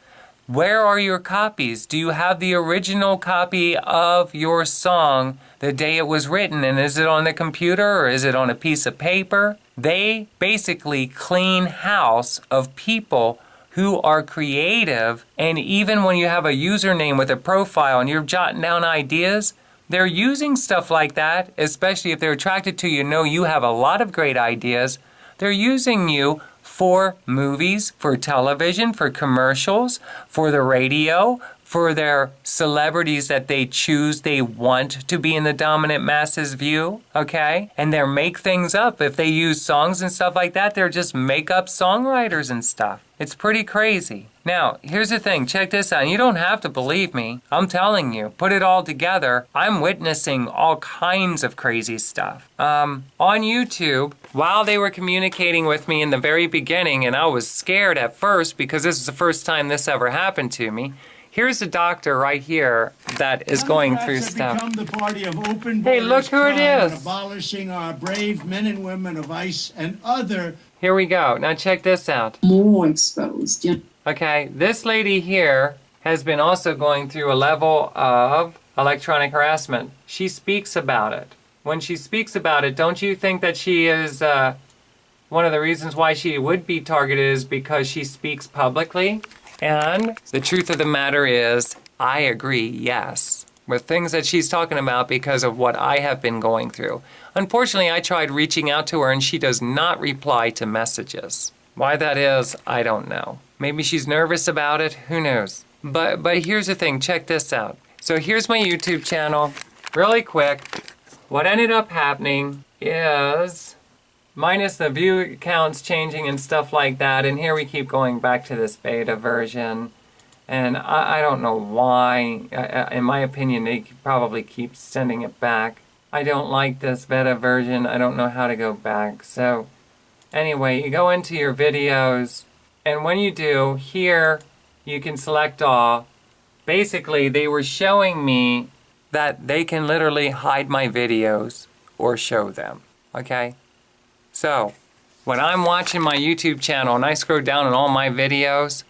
Where are your copies? Do you have the original copy of your song the day it was written? And is it on the computer or is it on a piece of paper? They basically clean house of people who are creative. And even when you have a username with a profile and you're jotting down ideas, they're using stuff like that, especially if they're attracted to you, know you have a lot of great ideas. They're using you for movies, for television, for commercials, for the radio, for their celebrities that they choose they want to be in the dominant masses view, okay? And they make things up. If they use songs and stuff like that, they're just make-up songwriters and stuff. It's pretty crazy. Now, here's the thing. Check this out. You don't have to believe me. I'm telling you. Put it all together. I'm witnessing all kinds of crazy stuff. On YouTube, while they were communicating with me in the very beginning, and I was scared at first because this is the first time this ever happened to me, here's a doctor right here that is going through stuff. The party of open hey, look who it is. Abolishing our brave men and women of ICE and other. Here we go. Now check this out. More exposed. Yeah. Okay, this lady here has been also going through a level of electronic harassment. She speaks about it. When she speaks about it, don't you think that she is one of the reasons why she would be targeted is because she speaks publicly? And the truth of the matter is, I agree, yes, with things that she's talking about because of what I have been going through. Unfortunately, I tried reaching out to her and she does not reply to messages. Why that is, I don't know. Maybe she's nervous about it, who knows? But here's the thing, check this out. So here's my YouTube channel, really quick. What ended up happening is, minus the view counts changing and stuff like that, and here we keep going back to this beta version. And I don't know why, in my opinion, they probably keep sending it back. I don't like this beta version, I don't know how to go back. So anyway, you go into your videos, and when you do, here you can select all. Basically, they were showing me that they can literally hide my videos or show them, okay? So, when I'm watching my YouTube channel and I scroll down on all my videos,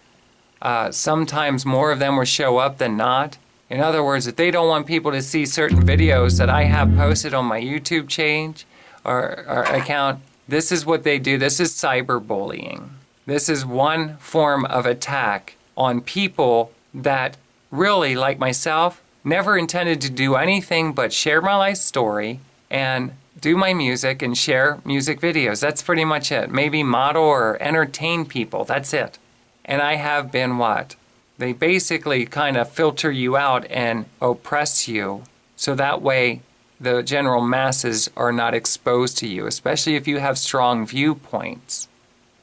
sometimes more of them will show up than not. In other words, if they don't want people to see certain videos that I have posted on my YouTube page or account, this is what they do. This is cyberbullying. This is one form of attack on people that really, like myself, never intended to do anything but share my life story and do my music and share music videos. That's pretty much it. Maybe model or entertain people. That's it. And I have been what? They basically kind of filter you out and oppress you so that way the general masses are not exposed to you, especially if you have strong viewpoints.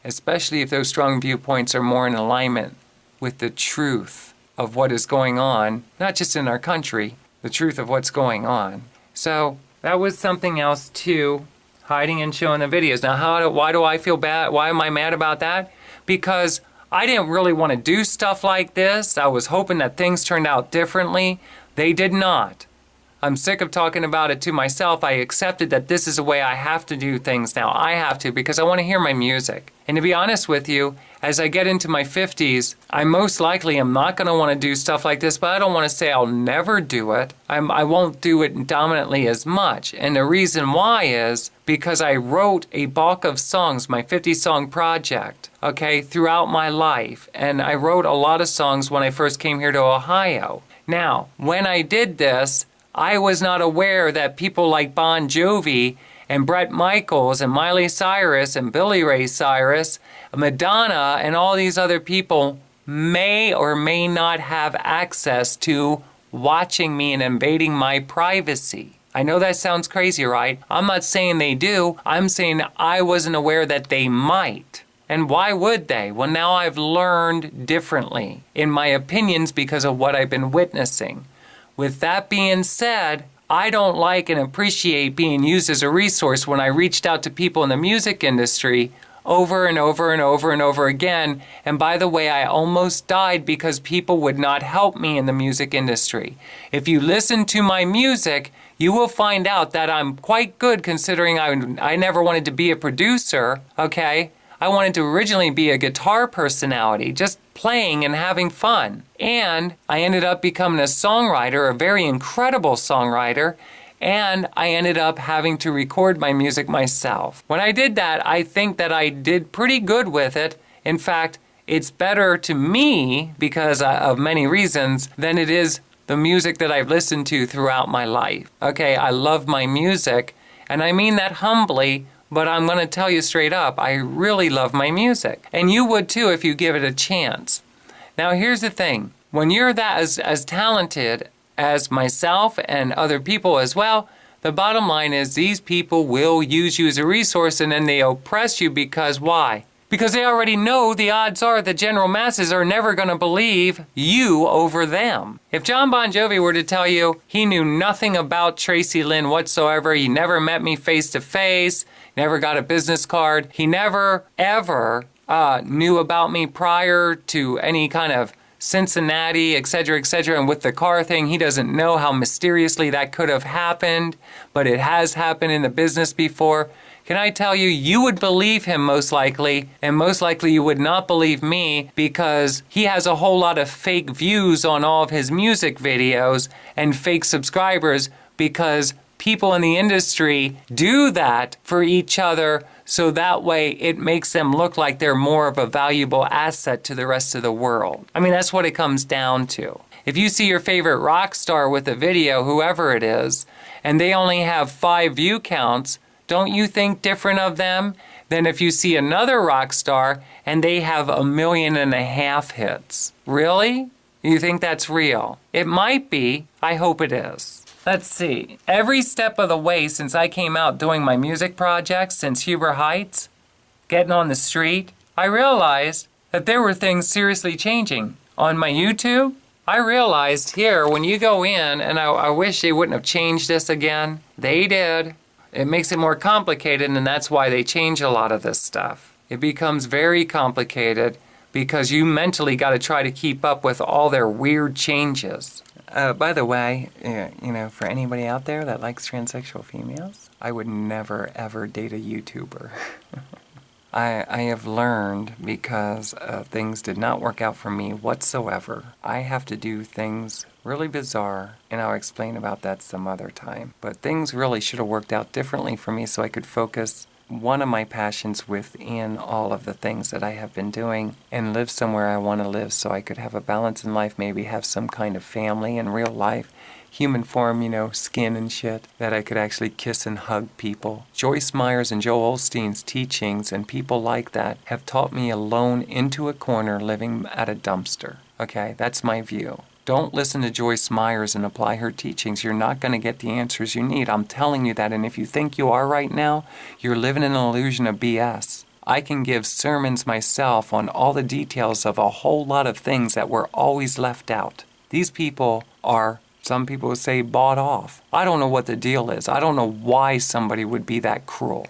Especially if those strong viewpoints are more in alignment with the truth of what is going on, not just in our country, the truth of what's going on. So that was something else too, hiding and showing the videos. Now, why do I feel bad? Why am I mad about that? Because I didn't really want to do stuff like this. I was hoping that things turned out differently. They did not. I'm sick of talking about it to myself. I accepted that this is the way I have to do things now. I have to because I want to hear my music. And to be honest with you, as I get into my 50s, I most likely am not going to want to do stuff like this, but I don't want to say I'll never do it. I won't do it dominantly as much. And the reason why is because I wrote a bulk of songs, my 50-song project, okay, throughout my life. And I wrote a lot of songs when I first came here to Ohio. Now, when I did this, I was not aware that people like Bon Jovi and Bret Michaels and Miley Cyrus and Billy Ray Cyrus, Madonna, and all these other people may or may not have access to watching me and invading my privacy. I know that sounds crazy, right? I'm not saying they do. I'm saying I wasn't aware that they might. And why would they? Well, now I've learned differently in my opinions because of what I've been witnessing. With that being said, I don't like and appreciate being used as a resource when I reached out to people in the music industry over and over and over and over again. And by the way, I almost died because people would not help me in the music industry. If you listen to my music, you will find out that I'm quite good considering I never wanted to be a producer, okay? I wanted to originally be a guitar personality, just playing and having fun. And I ended up becoming a songwriter, a very incredible songwriter, and I ended up having to record my music myself. When I did that, I think that I did pretty good with it. In fact, it's better to me, because of many reasons, than it is the music that I've listened to throughout my life. Okay, I love my music, and I mean that humbly, but I'm going to tell you straight up, I really love my music. And you would too if you give it a chance. Now here's the thing, when you're that as talented as myself and other people as well, the bottom line is these people will use you as a resource, and then they oppress you because why? Because they already know the odds are the general masses are never going to believe you over them. If John Bon Jovi were to tell you he knew nothing about Tracilyn whatsoever, he never met me face to face, never got a business card, he never ever knew about me prior to any kind of Cincinnati, etc., and with the car thing, he doesn't know how mysteriously that could have happened, but it has happened in the business before. Can I tell you, you would believe him most likely, and most likely you would not believe me, because he has a whole lot of fake views on all of his music videos and fake subscribers, because people in the industry do that for each other, so that way it makes them look like they're more of a valuable asset to the rest of the world. I mean, that's what it comes down to. If you see your favorite rock star with a video, whoever it is, and they only have 5 view counts, don't you think different of them than if you see another rock star and they have 1.5 million hits? Really? You think that's real? It might be. I hope it is. Let's see. Every step of the way since I came out doing my music projects, since Huber Heights, getting on the street, I realized that there were things seriously changing. On my YouTube, I realized here, when you go in, and I wish they wouldn't have changed this again. They did. It makes it more complicated, and that's why they change a lot of this stuff. It becomes very complicated because you mentally got to try to keep up with all their weird changes. By the way, you know, for anybody out there that likes transsexual females, I would never ever date a YouTuber. I have learned, because things did not work out for me whatsoever, I have to do things really bizarre, and I'll explain about that some other time. But things really should have worked out differently for me so I could focus one of my passions within all of the things that I have been doing and live somewhere I want to live, so I could have a balance in life, maybe have some kind of family in real life, human form, you know, skin and shit, that I could actually kiss and hug people. Joyce Meyer's and Joel Osteen's teachings and people like that have taught me alone into a corner living at a dumpster. Okay, that's my view. Don't listen to Joyce Meyers and apply her teachings. You're not going to get the answers you need. I'm telling you that, and if you think you are right now, you're living in an illusion of BS. I can give sermons myself on all the details of a whole lot of things that were always left out. These people are, some people would say, bought off. I don't know what the deal is. I don't know why somebody would be that cruel.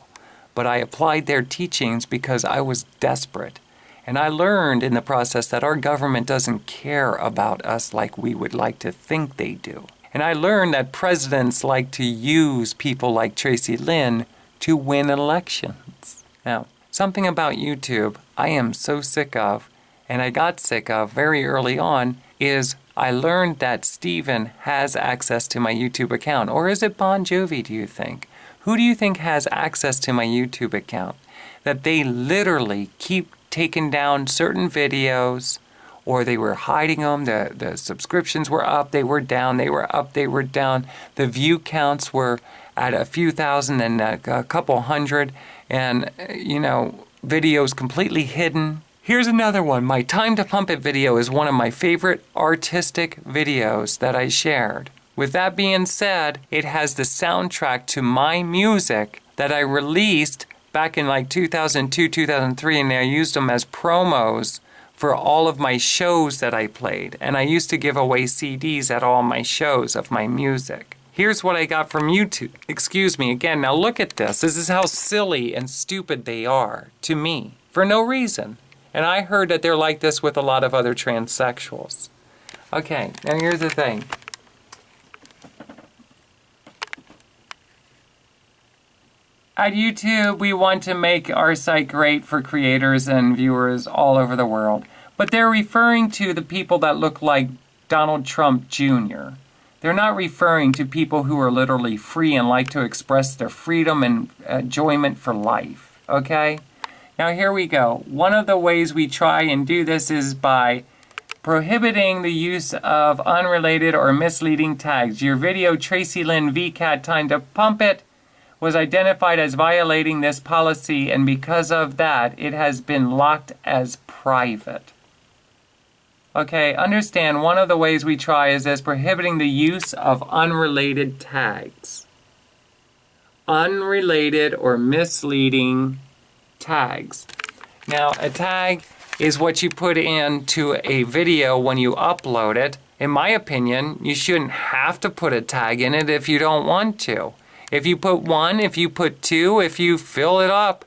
But I applied their teachings because I was desperate. And I learned in the process that our government doesn't care about us like we would like to think they do. And I learned that presidents like to use people like Tracilyn to win elections. Now, something about YouTube I am so sick of, and I got sick of very early on, is I learned that Steven has access to my YouTube account. Or is it Bon Jovi, do you think? Who do you think has access to my YouTube account? That they literally keep taking down certain videos, or they were hiding them, the subscriptions were up, they were down, they were up, they were down, the view counts were at a few thousand and a couple hundred, and, you know, videos completely hidden. Here's another one. My Time to Pump It video is one of my favorite artistic videos that I shared. With that being said, it has the soundtrack to my music that I released back in like 2002, 2003, and I used them as promos for all of my shows that I played. And I used to give away CDs at all my shows of my music. Here's what I got from YouTube. Excuse me again, now look at this. This is how silly and stupid they are to me, for no reason. And I heard that they're like this with a lot of other transsexuals. Okay, now here's the thing. At YouTube, we want to make our site great for creators and viewers all over the world. But they're referring to the people that look like Donald Trump Jr. They're not referring to people who are literally free and like to express their freedom and enjoyment for life. Okay? Now here we go. One of the ways we try and do this is by prohibiting the use of unrelated or misleading tags. Your video, Tracilyn VCAT Time to Pump It, was identified as violating this policy, and because of that, it has been locked as private. Okay, understand, one of the ways we try is as prohibiting the use of unrelated tags. Unrelated or misleading tags. Now, a tag is what you put into a video when you upload it. In my opinion, you shouldn't have to put a tag in it if you don't want to. If you put one, if you put two, if you fill it up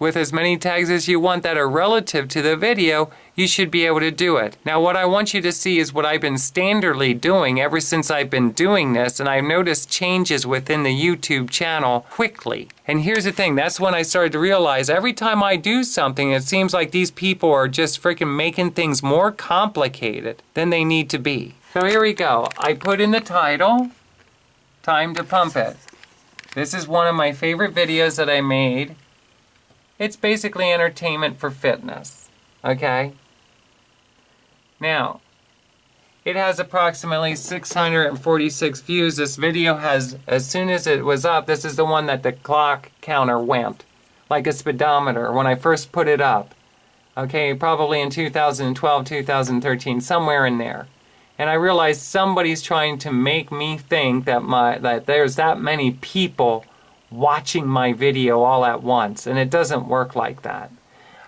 with as many tags as you want that are relative to the video, you should be able to do it. Now what I want you to see is what I've been standardly doing ever since I've been doing this, and I've noticed changes within the YouTube channel quickly. And here's the thing, that's when I started to realize every time I do something, it seems like these people are just freaking making things more complicated than they need to be. So here we go. I put in the title, Time to Pump It. This is one of my favorite videos that I made. It's basically entertainment for fitness, okay? Now, it has approximately 646 views. This video has, as soon as it was up, this is the one that the clock counter went, like a speedometer when I first put it up. Okay, probably in 2012, 2013, somewhere in there. And I realized somebody's trying to make me think that there's that many people watching my video all at once, and it doesn't work like that.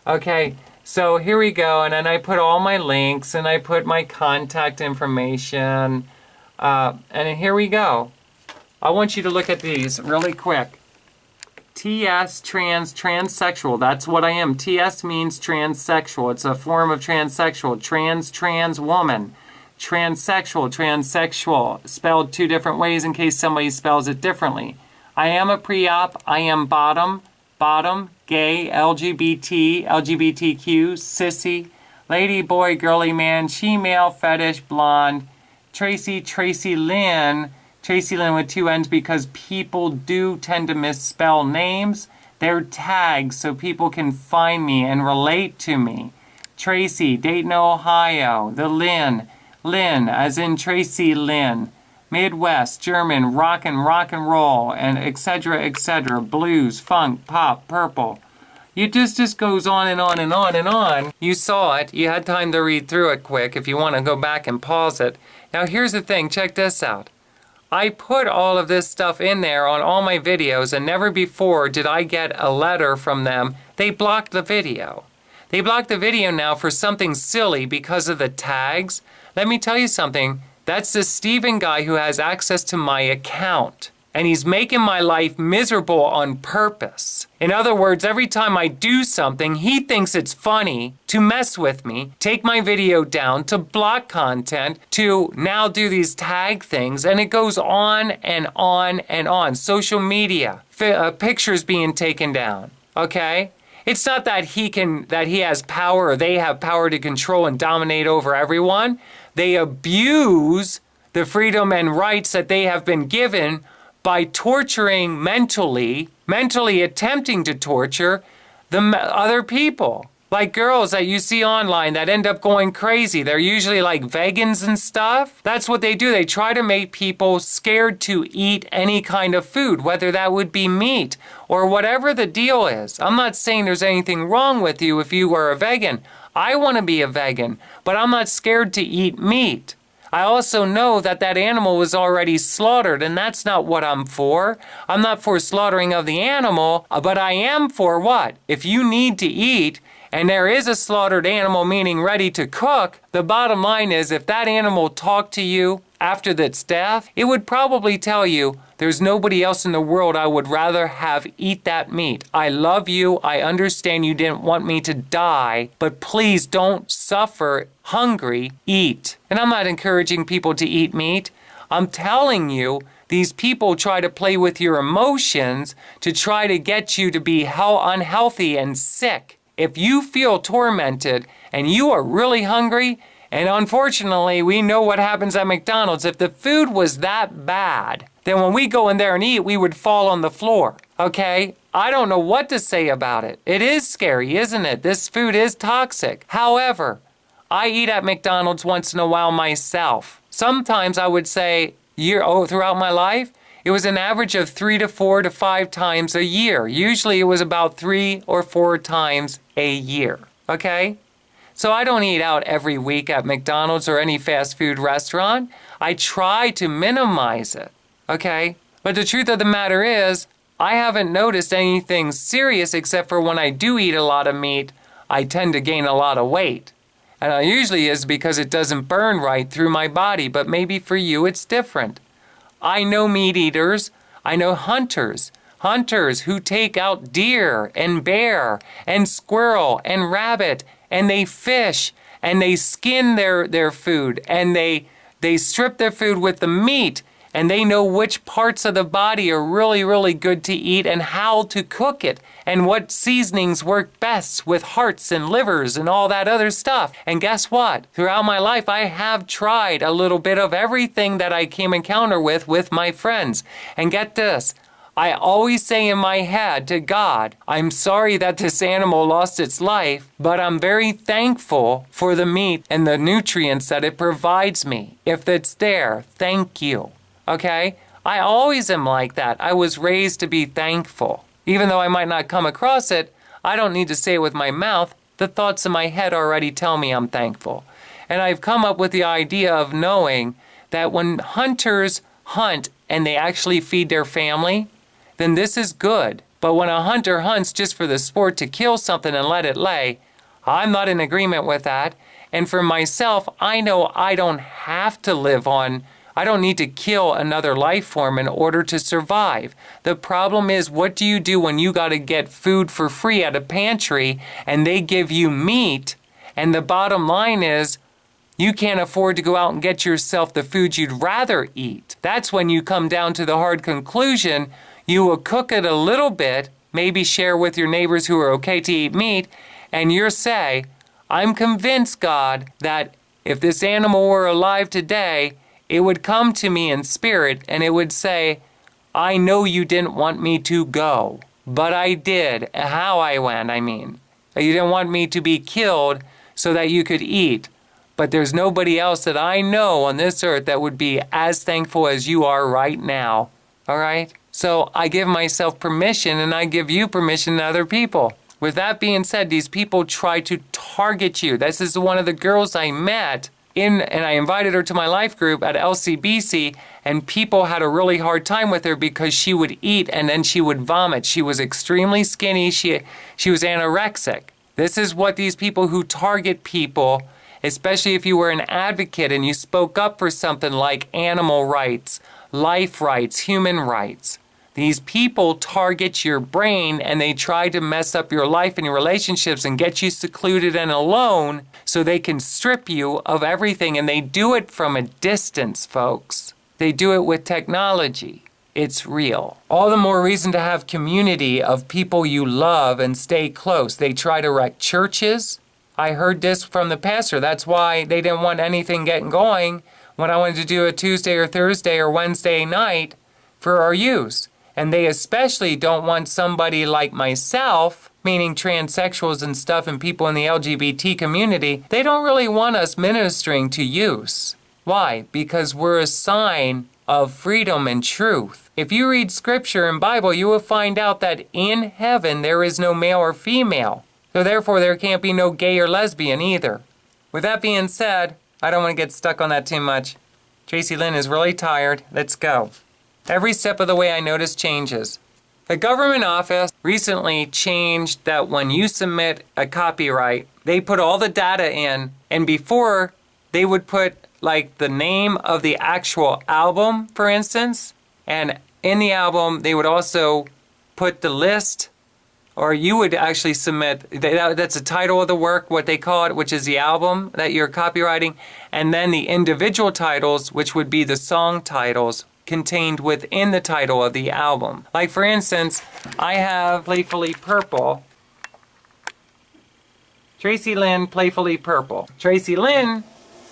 Okay, so here we go, and then I put all my links, and I put my contact information, and here we go. I want you to look at these really quick. TS, transsexual, that's what I am. TS means transsexual. It's a form of transsexual. Trans woman. Transsexual, spelled two different ways in case somebody spells it differently. I am a pre-op, I am bottom, gay, LGBT, LGBTQ, sissy, lady, boy, girly, man, she-male, fetish, blonde, Tracilyn with two N's because people do tend to misspell names. They're tags so people can find me and relate to me. Tracy, Dayton, Ohio, the Lynn, as in Tracilyn, Midwest, German, rock and roll, and etc., blues, funk, pop, purple. It just goes on and on and on and on. You saw it, you had time to read through it quick if you want to go back and pause it. Now here's the thing, check this out. I put all of this stuff in there on all my videos, and never before did I get a letter from them. They blocked the video. They blocked the video now for something silly because of the tags. Let me tell you something. That's the Steven guy who has access to my account. And he's making my life miserable on purpose. In other words, every time I do something, he thinks it's funny to mess with me, take my video down, to block content, to now do these tag things, and it goes on and on and on. Social media, pictures being taken down, okay? It's not that he has power or they have power to control and dominate over everyone. They abuse the freedom and rights that they have been given by torturing mentally attempting to torture the other people. Like girls that you see online that end up going crazy. They're usually like vegans and stuff. That's what they do. They try to make people scared to eat any kind of food, whether that would be meat or whatever the deal is. I'm not saying there's anything wrong with you if you are a vegan. I want to be a vegan, but I'm not scared to eat meat. I also know that that animal was already slaughtered, and that's not what I'm for. I'm not for slaughtering of the animal, but I am for what? If you need to eat, and there is a slaughtered animal, meaning ready to cook, the bottom line is if that animal talked to you after its death, it would probably tell you, there's nobody else in the world I would rather have eat that meat. I love you. I understand you didn't want me to die, but please don't suffer hungry. Eat. And I'm not encouraging people to eat meat. I'm telling you, these people try to play with your emotions to try to get you to be unhealthy and sick. If you feel tormented and you are really hungry, and unfortunately, we know what happens at McDonald's. If the food was that bad, then when we go in there and eat, we would fall on the floor, okay? I don't know what to say about it. It is scary, isn't it? This food is toxic. However, I eat at McDonald's once in a while myself. Sometimes I would say throughout my life, it was an average of 3 to 4 to 5 times a year. Usually it was about 3 or 4 times a year, okay? So I don't eat out every week at McDonald's or any fast food restaurant. I try to minimize it, okay? But the truth of the matter is, I haven't noticed anything serious except for when I do eat a lot of meat, I tend to gain a lot of weight. And it usually is because it doesn't burn right through my body, but maybe for you it's different. I know meat eaters, I know hunters who take out deer and bear and squirrel and rabbit, and they fish and they skin their food and they strip their food with the meat, and they know which parts of the body are really, really good to eat and how to cook it and what seasonings work best with hearts and livers and all that other stuff. And guess what? Throughout my life, I have tried a little bit of everything that I came encounter with my friends. And get this, I always say in my head to God, I'm sorry that this animal lost its life, but I'm very thankful for the meat and the nutrients that it provides me. If it's there, thank you. Okay? I always am like that. I was raised to be thankful. Even though I might not come across it, I don't need to say it with my mouth. The thoughts in my head already tell me I'm thankful. And I've come up with the idea of knowing that when hunters hunt and they actually feed their family, then this is good. But when a hunter hunts just for the sport to kill something and let it lay, I'm not in agreement with that. And for myself, I know I don't have to live on, I don't need to kill another life form in order to survive. The problem is, what do you do when you got to get food for free at a pantry and they give you meat, and the bottom line is you can't afford to go out and get yourself the food you'd rather eat? That's when you come down to the hard conclusion. You will cook it a little bit, maybe share with your neighbors who are okay to eat meat, and you'll say, I'm convinced, God, that if this animal were alive today, it would come to me in spirit and it would say, I know you didn't want me to go, but I did. How I went, I mean. You didn't want me to be killed so that you could eat. But there's nobody else that I know on this earth that would be as thankful as you are right now. All right? So I give myself permission, and I give you permission to other people. With that being said, these people try to target you. This is one of the girls I met and I invited her to my life group at LCBC, and people had a really hard time with her because she would eat and then she would vomit. She was extremely skinny. She was anorexic. This is what these people who target people, especially if you were an advocate and you spoke up for something like animal rights, life rights, human rights. These people target your brain and they try to mess up your life and your relationships and get you secluded and alone so they can strip you of everything. And they do it from a distance, folks. They do it with technology. It's real. All the more reason to have community of people you love and stay close. They try to wreck churches. I heard this from the pastor. That's why they didn't want anything getting going when I wanted to do a Tuesday or Thursday or Wednesday night for our use. And they especially don't want somebody like myself, meaning transsexuals and stuff and people in the LGBT community, they don't really want us ministering to use. Why? Because we're a sign of freedom and truth. If you read scripture and Bible, you will find out that in heaven there is no male or female. So therefore there can't be no gay or lesbian either. With that being said, I don't want to get stuck on that too much. Tracilyn is really tired. Let's go. Every step of the way I notice changes. The government office recently changed that when you submit a copyright, they put all the data in, and before they would put like the name of the actual album, for instance, and in the album they would also put the list or you would actually submit, that's the title of the work, what they call it, which is the album that you're copywriting, and then the individual titles, which would be the song titles contained within the title of the album. Like for instance, I have Playfully Purple. Tracilyn, Playfully Purple. Tracilyn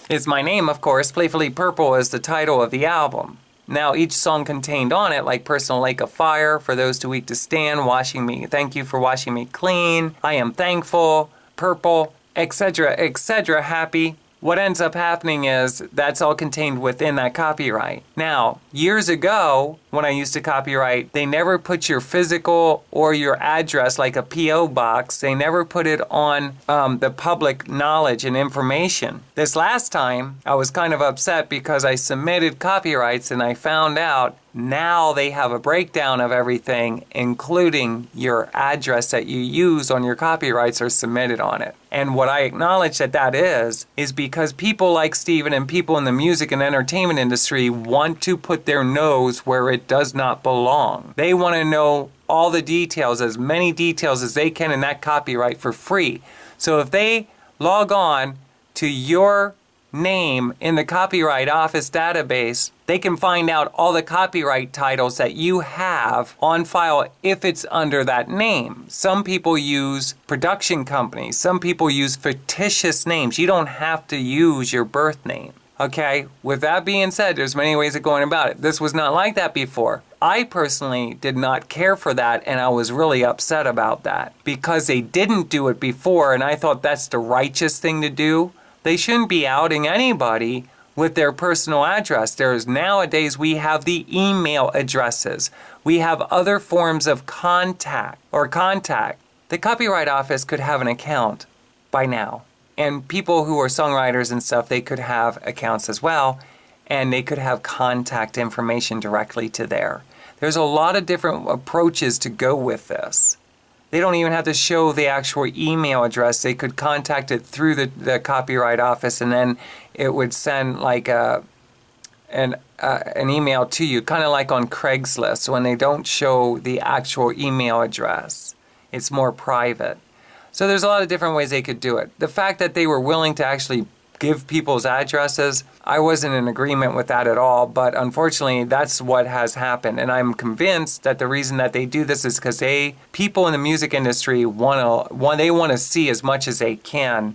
is my name, of course. Playfully Purple is the title of the album. Now, each song contained on it, like Personal Lake of Fire, For Those Too Weak to Stand, Washing Me, Thank You for Washing Me Clean, I Am Thankful, Purple, etc., etc., Happy. What ends up happening is that's all contained within that copyright. Now, years ago, when I used to copyright, they never put your physical or your address, like a P.O. box, they never put it on the public knowledge and information. This last time, I was kind of upset because I submitted copyrights and I found out now they have a breakdown of everything, including your address that you use on your copyrights are submitted on it. And what I acknowledge that is because people like Steven and people in the music and entertainment industry want to put their nose where it does not belong. They want to know all the details, as many details as they can in that copyright for free. So if they log on to your name in the Copyright Office database, they can find out all the copyright titles that you have on file if it's under that name. Some people use production companies. Some people use fictitious names. You don't have to use your birth name. Okay, with that being said, there's many ways of going about it. This was not like that before. I personally did not care for that, and I was really upset about that because they didn't do it before, and I thought that's the righteous thing to do. They shouldn't be outing anybody with their personal address. Nowadays, we have the email addresses. We have other forms of contact. The Copyright Office could have an account by now. And people who are songwriters and stuff, they could have accounts as well. And they could have contact information directly to there. There's a lot of different approaches to go with this. They don't even have to show the actual email address. They could contact it through the Copyright Office, and then it would send like an email to you, kind of like on Craigslist when they don't show the actual email address. It's more private. So there's a lot of different ways they could do it. The fact that they were willing to actually give people's addresses, I wasn't in agreement with that at all, but unfortunately that's what has happened. And I'm convinced that the reason that they do this is because people in the music industry want to see as much as they can.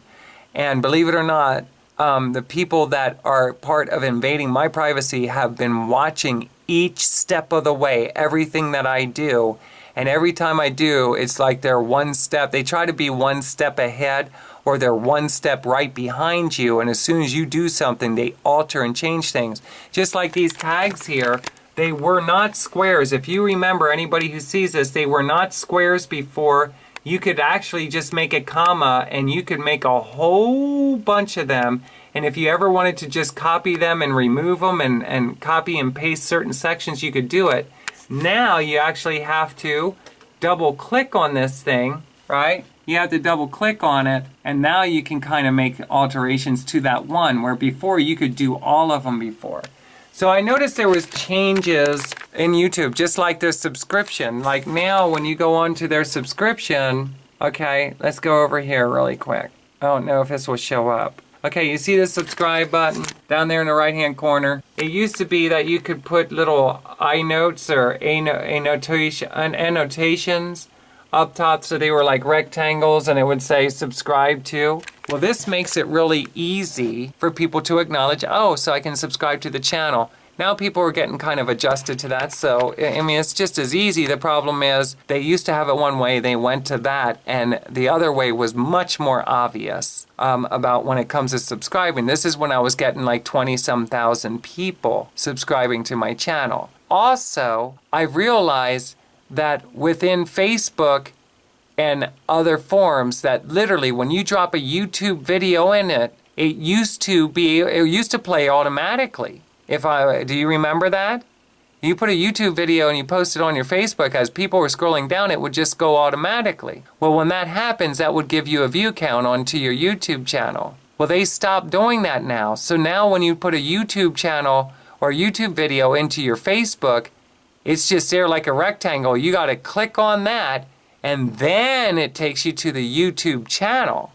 And believe it or not, the people that are part of invading my privacy have been watching each step of the way, everything that I do. And every time I do, it's like they're one step. They try to be one step ahead, or they're one step right behind you. And as soon as you do something, they alter and change things. Just like these tags here, they were not squares. If you remember, anybody who sees this, they were not squares before. You could actually just make a comma, and you could make a whole bunch of them. And if you ever wanted to just copy them and remove them and copy and paste certain sections, you could do it. Now you actually have to double click on this thing, right? You have to double click on it, and now you can kind of make alterations to that one, where before you could do all of them before. So I noticed there was changes in YouTube, just like their subscription. Like now when you go on to their subscription, okay, let's go over here really quick. I don't know if this will show up. Okay, you see the subscribe button down there in the right-hand corner? It used to be that you could put little iNotes or annotations up top, so they were like rectangles, and it would say subscribe to. Well, this makes it really easy for people to acknowledge, oh, so I can subscribe to the channel. Now people are getting kind of adjusted to that, so I mean, it's just as easy. The problem is they used to have it one way, they went to that, and the other way was much more obvious about when it comes to subscribing. This is when I was getting like 20-some thousand people subscribing to my channel. Also, I realized that within Facebook and other forums, that literally when you drop a YouTube video in it, it used to play automatically. Do you remember that? You put a YouTube video and you post it on your Facebook, as people were scrolling down, it would just go automatically. Well, when that happens, that would give you a view count onto your YouTube channel. Well, they stopped doing that now. So now when you put a YouTube channel or YouTube video into your Facebook, it's just there like a rectangle. You got to click on that, and then it takes you to the YouTube channel.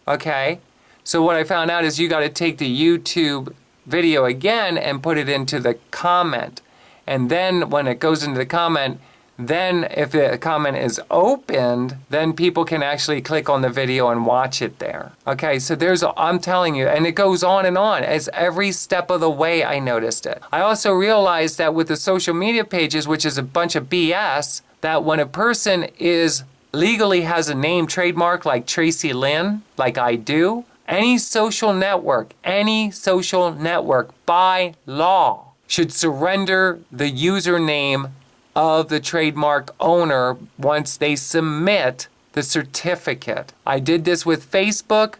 Okay? So what I found out is you got to take the YouTube video again and put it into the comment. And then when it goes into the comment, then if the comment is opened, then people can actually click on the video and watch it there. Okay, so I'm telling you, and it goes on and on. As every step of the way I noticed it. I also realized that with the social media pages, which is a bunch of BS, that when a person legally has a name trademark like Tracilyn, like I do, any social network by law should surrender the username of the trademark owner once they submit the certificate. I did this with Facebook.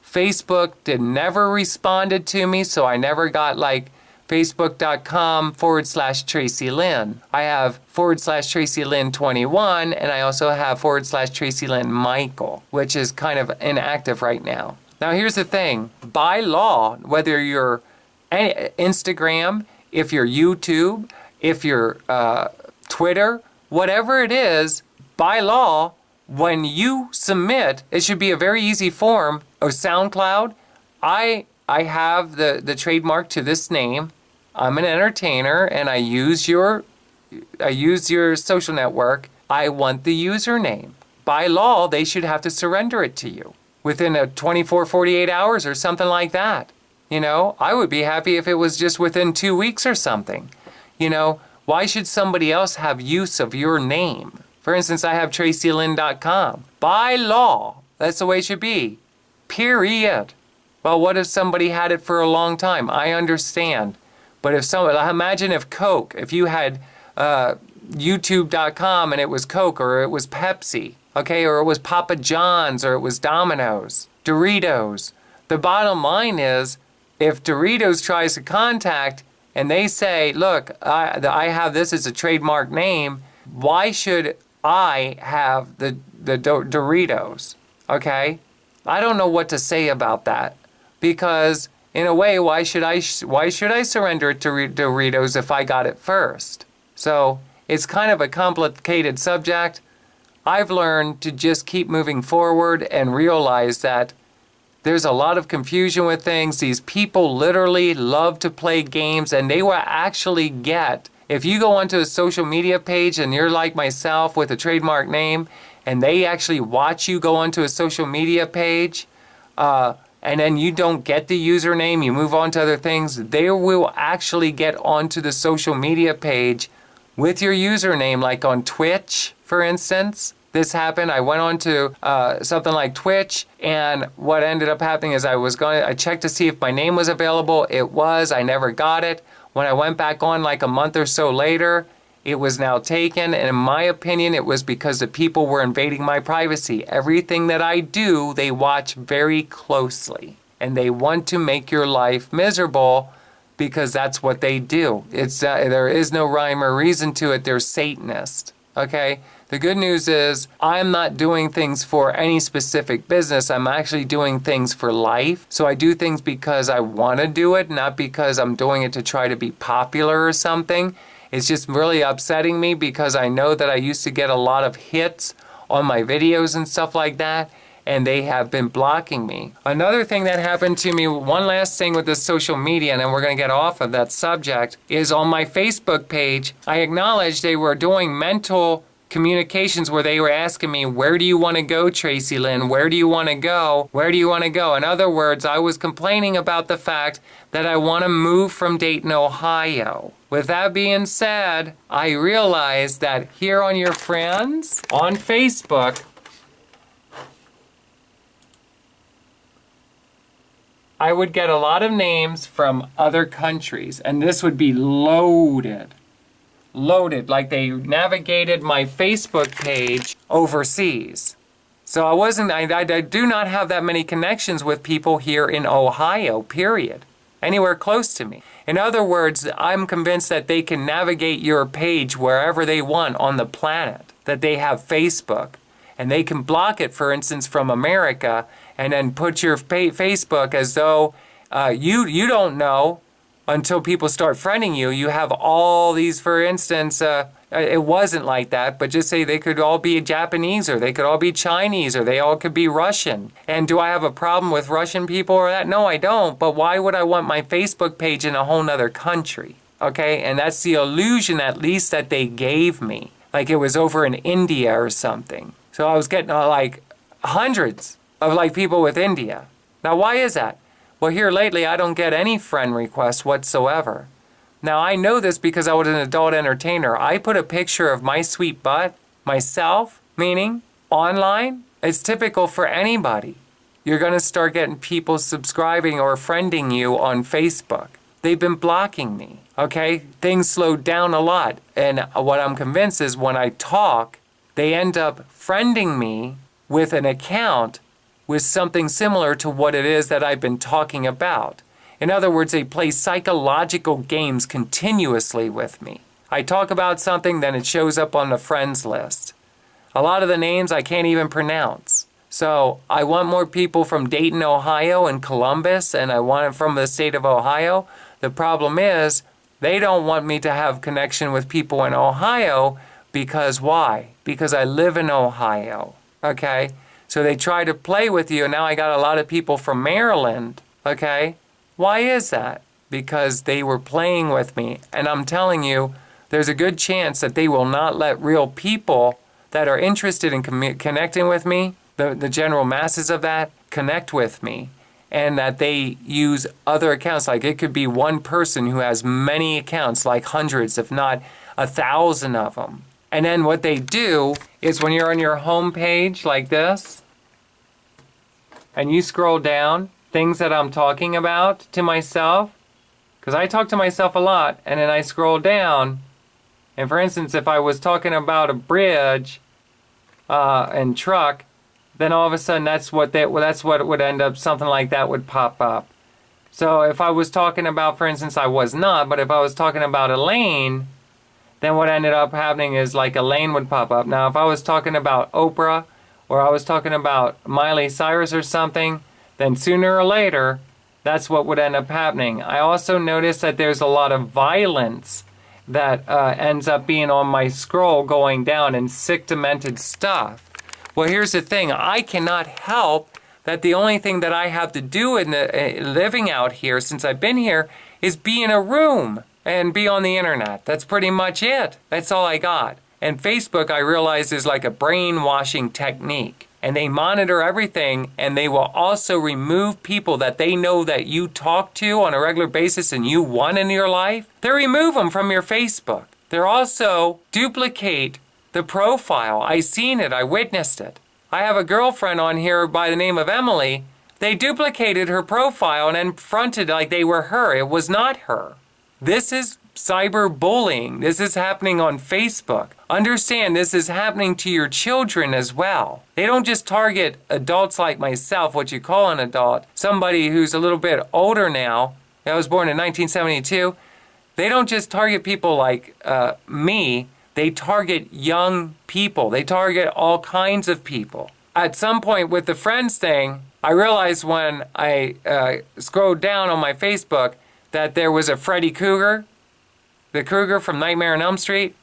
Facebook never responded to me, so I never got like facebook.com/Tracilyn. I have /Tracilyn21, and I also have /Tracilyn Michael, which is kind of inactive right now. Now here's the thing, by law, whether you're Instagram, if you're YouTube, if you're Twitter, whatever it is, by law, when you submit, it should be a very easy form. Or SoundCloud, I have the trademark to this name. I'm an entertainer, and I use your social network. I want the username. By law, they should have to surrender it to you within 48 hours or something like that. You know, I would be happy if it was just within 2 weeks or something. You know, why should somebody else have use of your name? For instance, I have Tracilyn.com. By law, that's the way it should be. Period. Well, what if somebody had it for a long time? I understand. But imagine if you had YouTube.com and it was Coke or it was Pepsi, okay, or it was Papa John's or it was Domino's, Doritos. The bottom line is, if Doritos tries to contact and they say, look, I have this as a trademark name, why should I have the Doritos? Okay? I don't know what to say about that, because in a way, why should I surrender it to Doritos if I got it first? So it's kind of a complicated subject. I've learned to just keep moving forward and realize that there's a lot of confusion with things. These people literally love to play games, and they will actually get, if you go onto a social media page and you're like myself with a trademark name, and they actually watch you go onto a social media page, and then you don't get the username, you move on to other things, they will actually get onto the social media page with your username, like on Twitch, for instance. This happened. I went on to something like Twitch, and what ended up happening is I checked to see if my name was available. It was. I never got it. When I went back on like a month or so later, it was now taken, and in my opinion, it was because the people were invading my privacy. Everything that I do, they watch very closely, and they want to make your life miserable because that's what they do. There is no rhyme or reason to it. They're Satanists, okay? The good news is I'm not doing things for any specific business. I'm actually doing things for life. So I do things because I want to do it, not because I'm doing it to try to be popular or something. It's just really upsetting me because I know that I used to get a lot of hits on my videos and stuff like that, and they have been blocking me. Another thing that happened to me, one last thing with this social media, and then we're going to get off of that subject, is on my Facebook page, I acknowledged they were doing mental communications where they were asking me, where do you want to go, Tracilyn? Where do you want to go? Where do you want to go? In other words, I was complaining about the fact that I want to move from Dayton, Ohio. With that being said, I realized that here on your friends on Facebook, I would get a lot of names from other countries, and this would be loaded, like they navigated my Facebook page overseas. So I do not have that many connections with people here in Ohio, period, anywhere close to me. In other words, I'm convinced that they can navigate your page wherever they want on the planet, that they have Facebook, and they can block it, for instance, from America, and then put your Facebook as though you don't know. until people start friending you, you have all these, for instance, it wasn't like that, but just say they could all be Japanese, or they could all be Chinese, or they all could be Russian. And do I have a problem with Russian people or that? No, I don't. But why would I want my Facebook page in a whole nother country? Okay, and that's the illusion, at least, that they gave me. Like it was over in India or something. So I was getting like hundreds of like people with India. Now, why is that? Well, here lately, I don't get any friend requests whatsoever. Now, I know this because I was an adult entertainer. I put a picture of my sweet butt, myself, meaning online. It's typical for anybody. You're going to start getting people subscribing or friending you on Facebook. They've been blocking me, okay? Things slowed down a lot. And what I'm convinced is when I talk, they end up friending me with an account with something similar to what it is that I've been talking about. In other words, they play psychological games continuously with me. I talk about something, then it shows up on the friends list. A lot of the names I can't even pronounce. So I want more people from Dayton, Ohio and Columbus, and I want it from the state of Ohio. The problem is they don't want me to have connection with people in Ohio because why? Because I live in Ohio, okay? So they try to play with you, and now I got a lot of people from Maryland, okay? Why is that? Because they were playing with me. And I'm telling you, there's a good chance that they will not let real people that are interested in connecting with me, the general masses of that, connect with me. And that they use other accounts. Like it could be one person who has many accounts, like hundreds, if not 1,000 of them. And then what they do is when you're on your home page like this, and you scroll down, things that I'm talking about to myself, because I talk to myself a lot, and then I scroll down, and for instance, if I was talking about a bridge and truck, then all of a sudden that's what would end up, something like that would pop up. So if I was talking about, for instance, I was not, but if I was talking about a lane, then what ended up happening is like a lane would pop up. Now, if I was talking about Oprah, or I was talking about Miley Cyrus or something, then sooner or later, that's what would end up happening. I also noticed that there's a lot of violence that ends up being on my scroll going down, and sick, demented stuff. Well, here's the thing. I cannot help that the only thing that I have to do in the living out here since I've been here is be in a room and be on the internet. That's pretty much it. That's all I got. And Facebook, I realize, is like a brainwashing technique. And they monitor everything, and they will also remove people that they know that you talk to on a regular basis and you want in your life. They remove them from your Facebook. They're also duplicate the profile. I seen it. I witnessed it. I have a girlfriend on here by the name of Emily. They duplicated her profile and then fronted like they were her. It was not her. This is cyberbullying. This is happening on Facebook. Understand, this is happening to your children as well. They don't just target adults like myself, what you call an adult, somebody who's a little bit older now. I was born in 1972. They don't just target people like me. They target young people. They target all kinds of people. At some point with the friends thing, I realized when I scrolled down on my Facebook that there was a Freddy Krueger, the Krueger from Nightmare on Elm Street,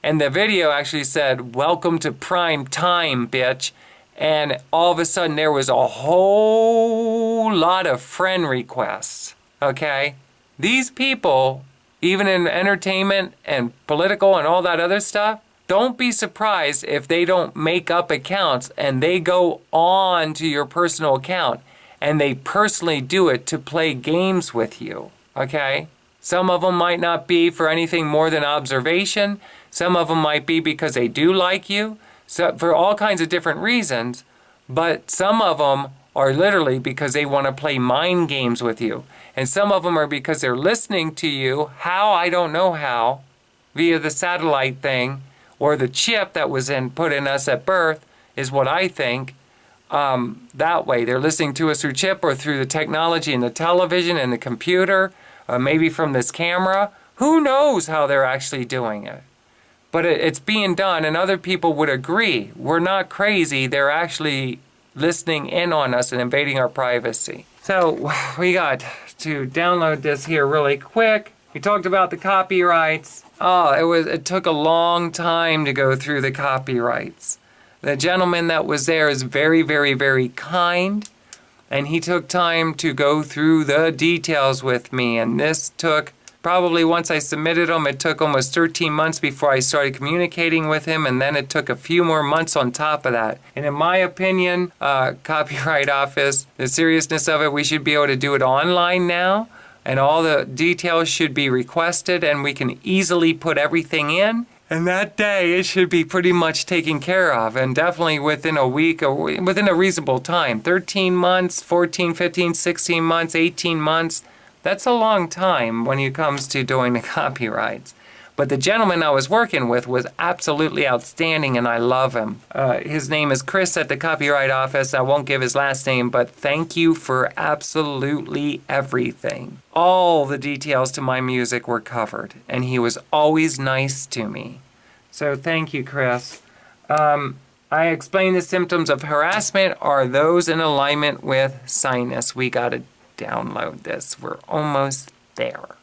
and the video actually said, "Welcome to prime time, bitch." And all of a sudden there was a whole lot of friend requests, okay? These people, even in entertainment and political and all that other stuff, don't be surprised if they don't make up accounts and they go on to your personal account and they personally do it to play games with you, okay? Some of them might not be for anything more than observation. Some of them might be because they do like you, so for all kinds of different reasons. But some of them are literally because they want to play mind games with you. And some of them are because they're listening to you, how, I don't know how, via the satellite thing, or the chip that was put in us at birth, is what I think. That way, they're listening to us through chip or through the technology and the television and the computer, maybe from this camera. Who knows how they're actually doing it? But it's being done, and other people would agree. We're not crazy. They're actually listening in on us and invading our privacy. So we got to download this here really quick. We talked about the copyrights. Oh, it took a long time to go through the copyrights. The gentleman that was there is very, very, very kind, and he took time to go through the details with me, and this took probably, once I submitted them, it took almost 13 months before I started communicating with him, and then it took a few more months on top of that. And in my opinion, Copyright Office, the seriousness of it, we should be able to do it online now, and all the details should be requested, and we can easily put everything in. And that day, it should be pretty much taken care of, and definitely within a week, or within a reasonable time. 13 months, 14, 15, 16 months, 18 months. That's a long time when it comes to doing the copyrights. But the gentleman I was working with was absolutely outstanding, and I love him. His name is Chris at the Copyright Office. I won't give his last name, but thank you for absolutely everything. All the details to my music were covered, and he was always nice to me. So thank you, Chris. I explained the symptoms of harassment are those in alignment with sinus. We got to download this. We're almost there.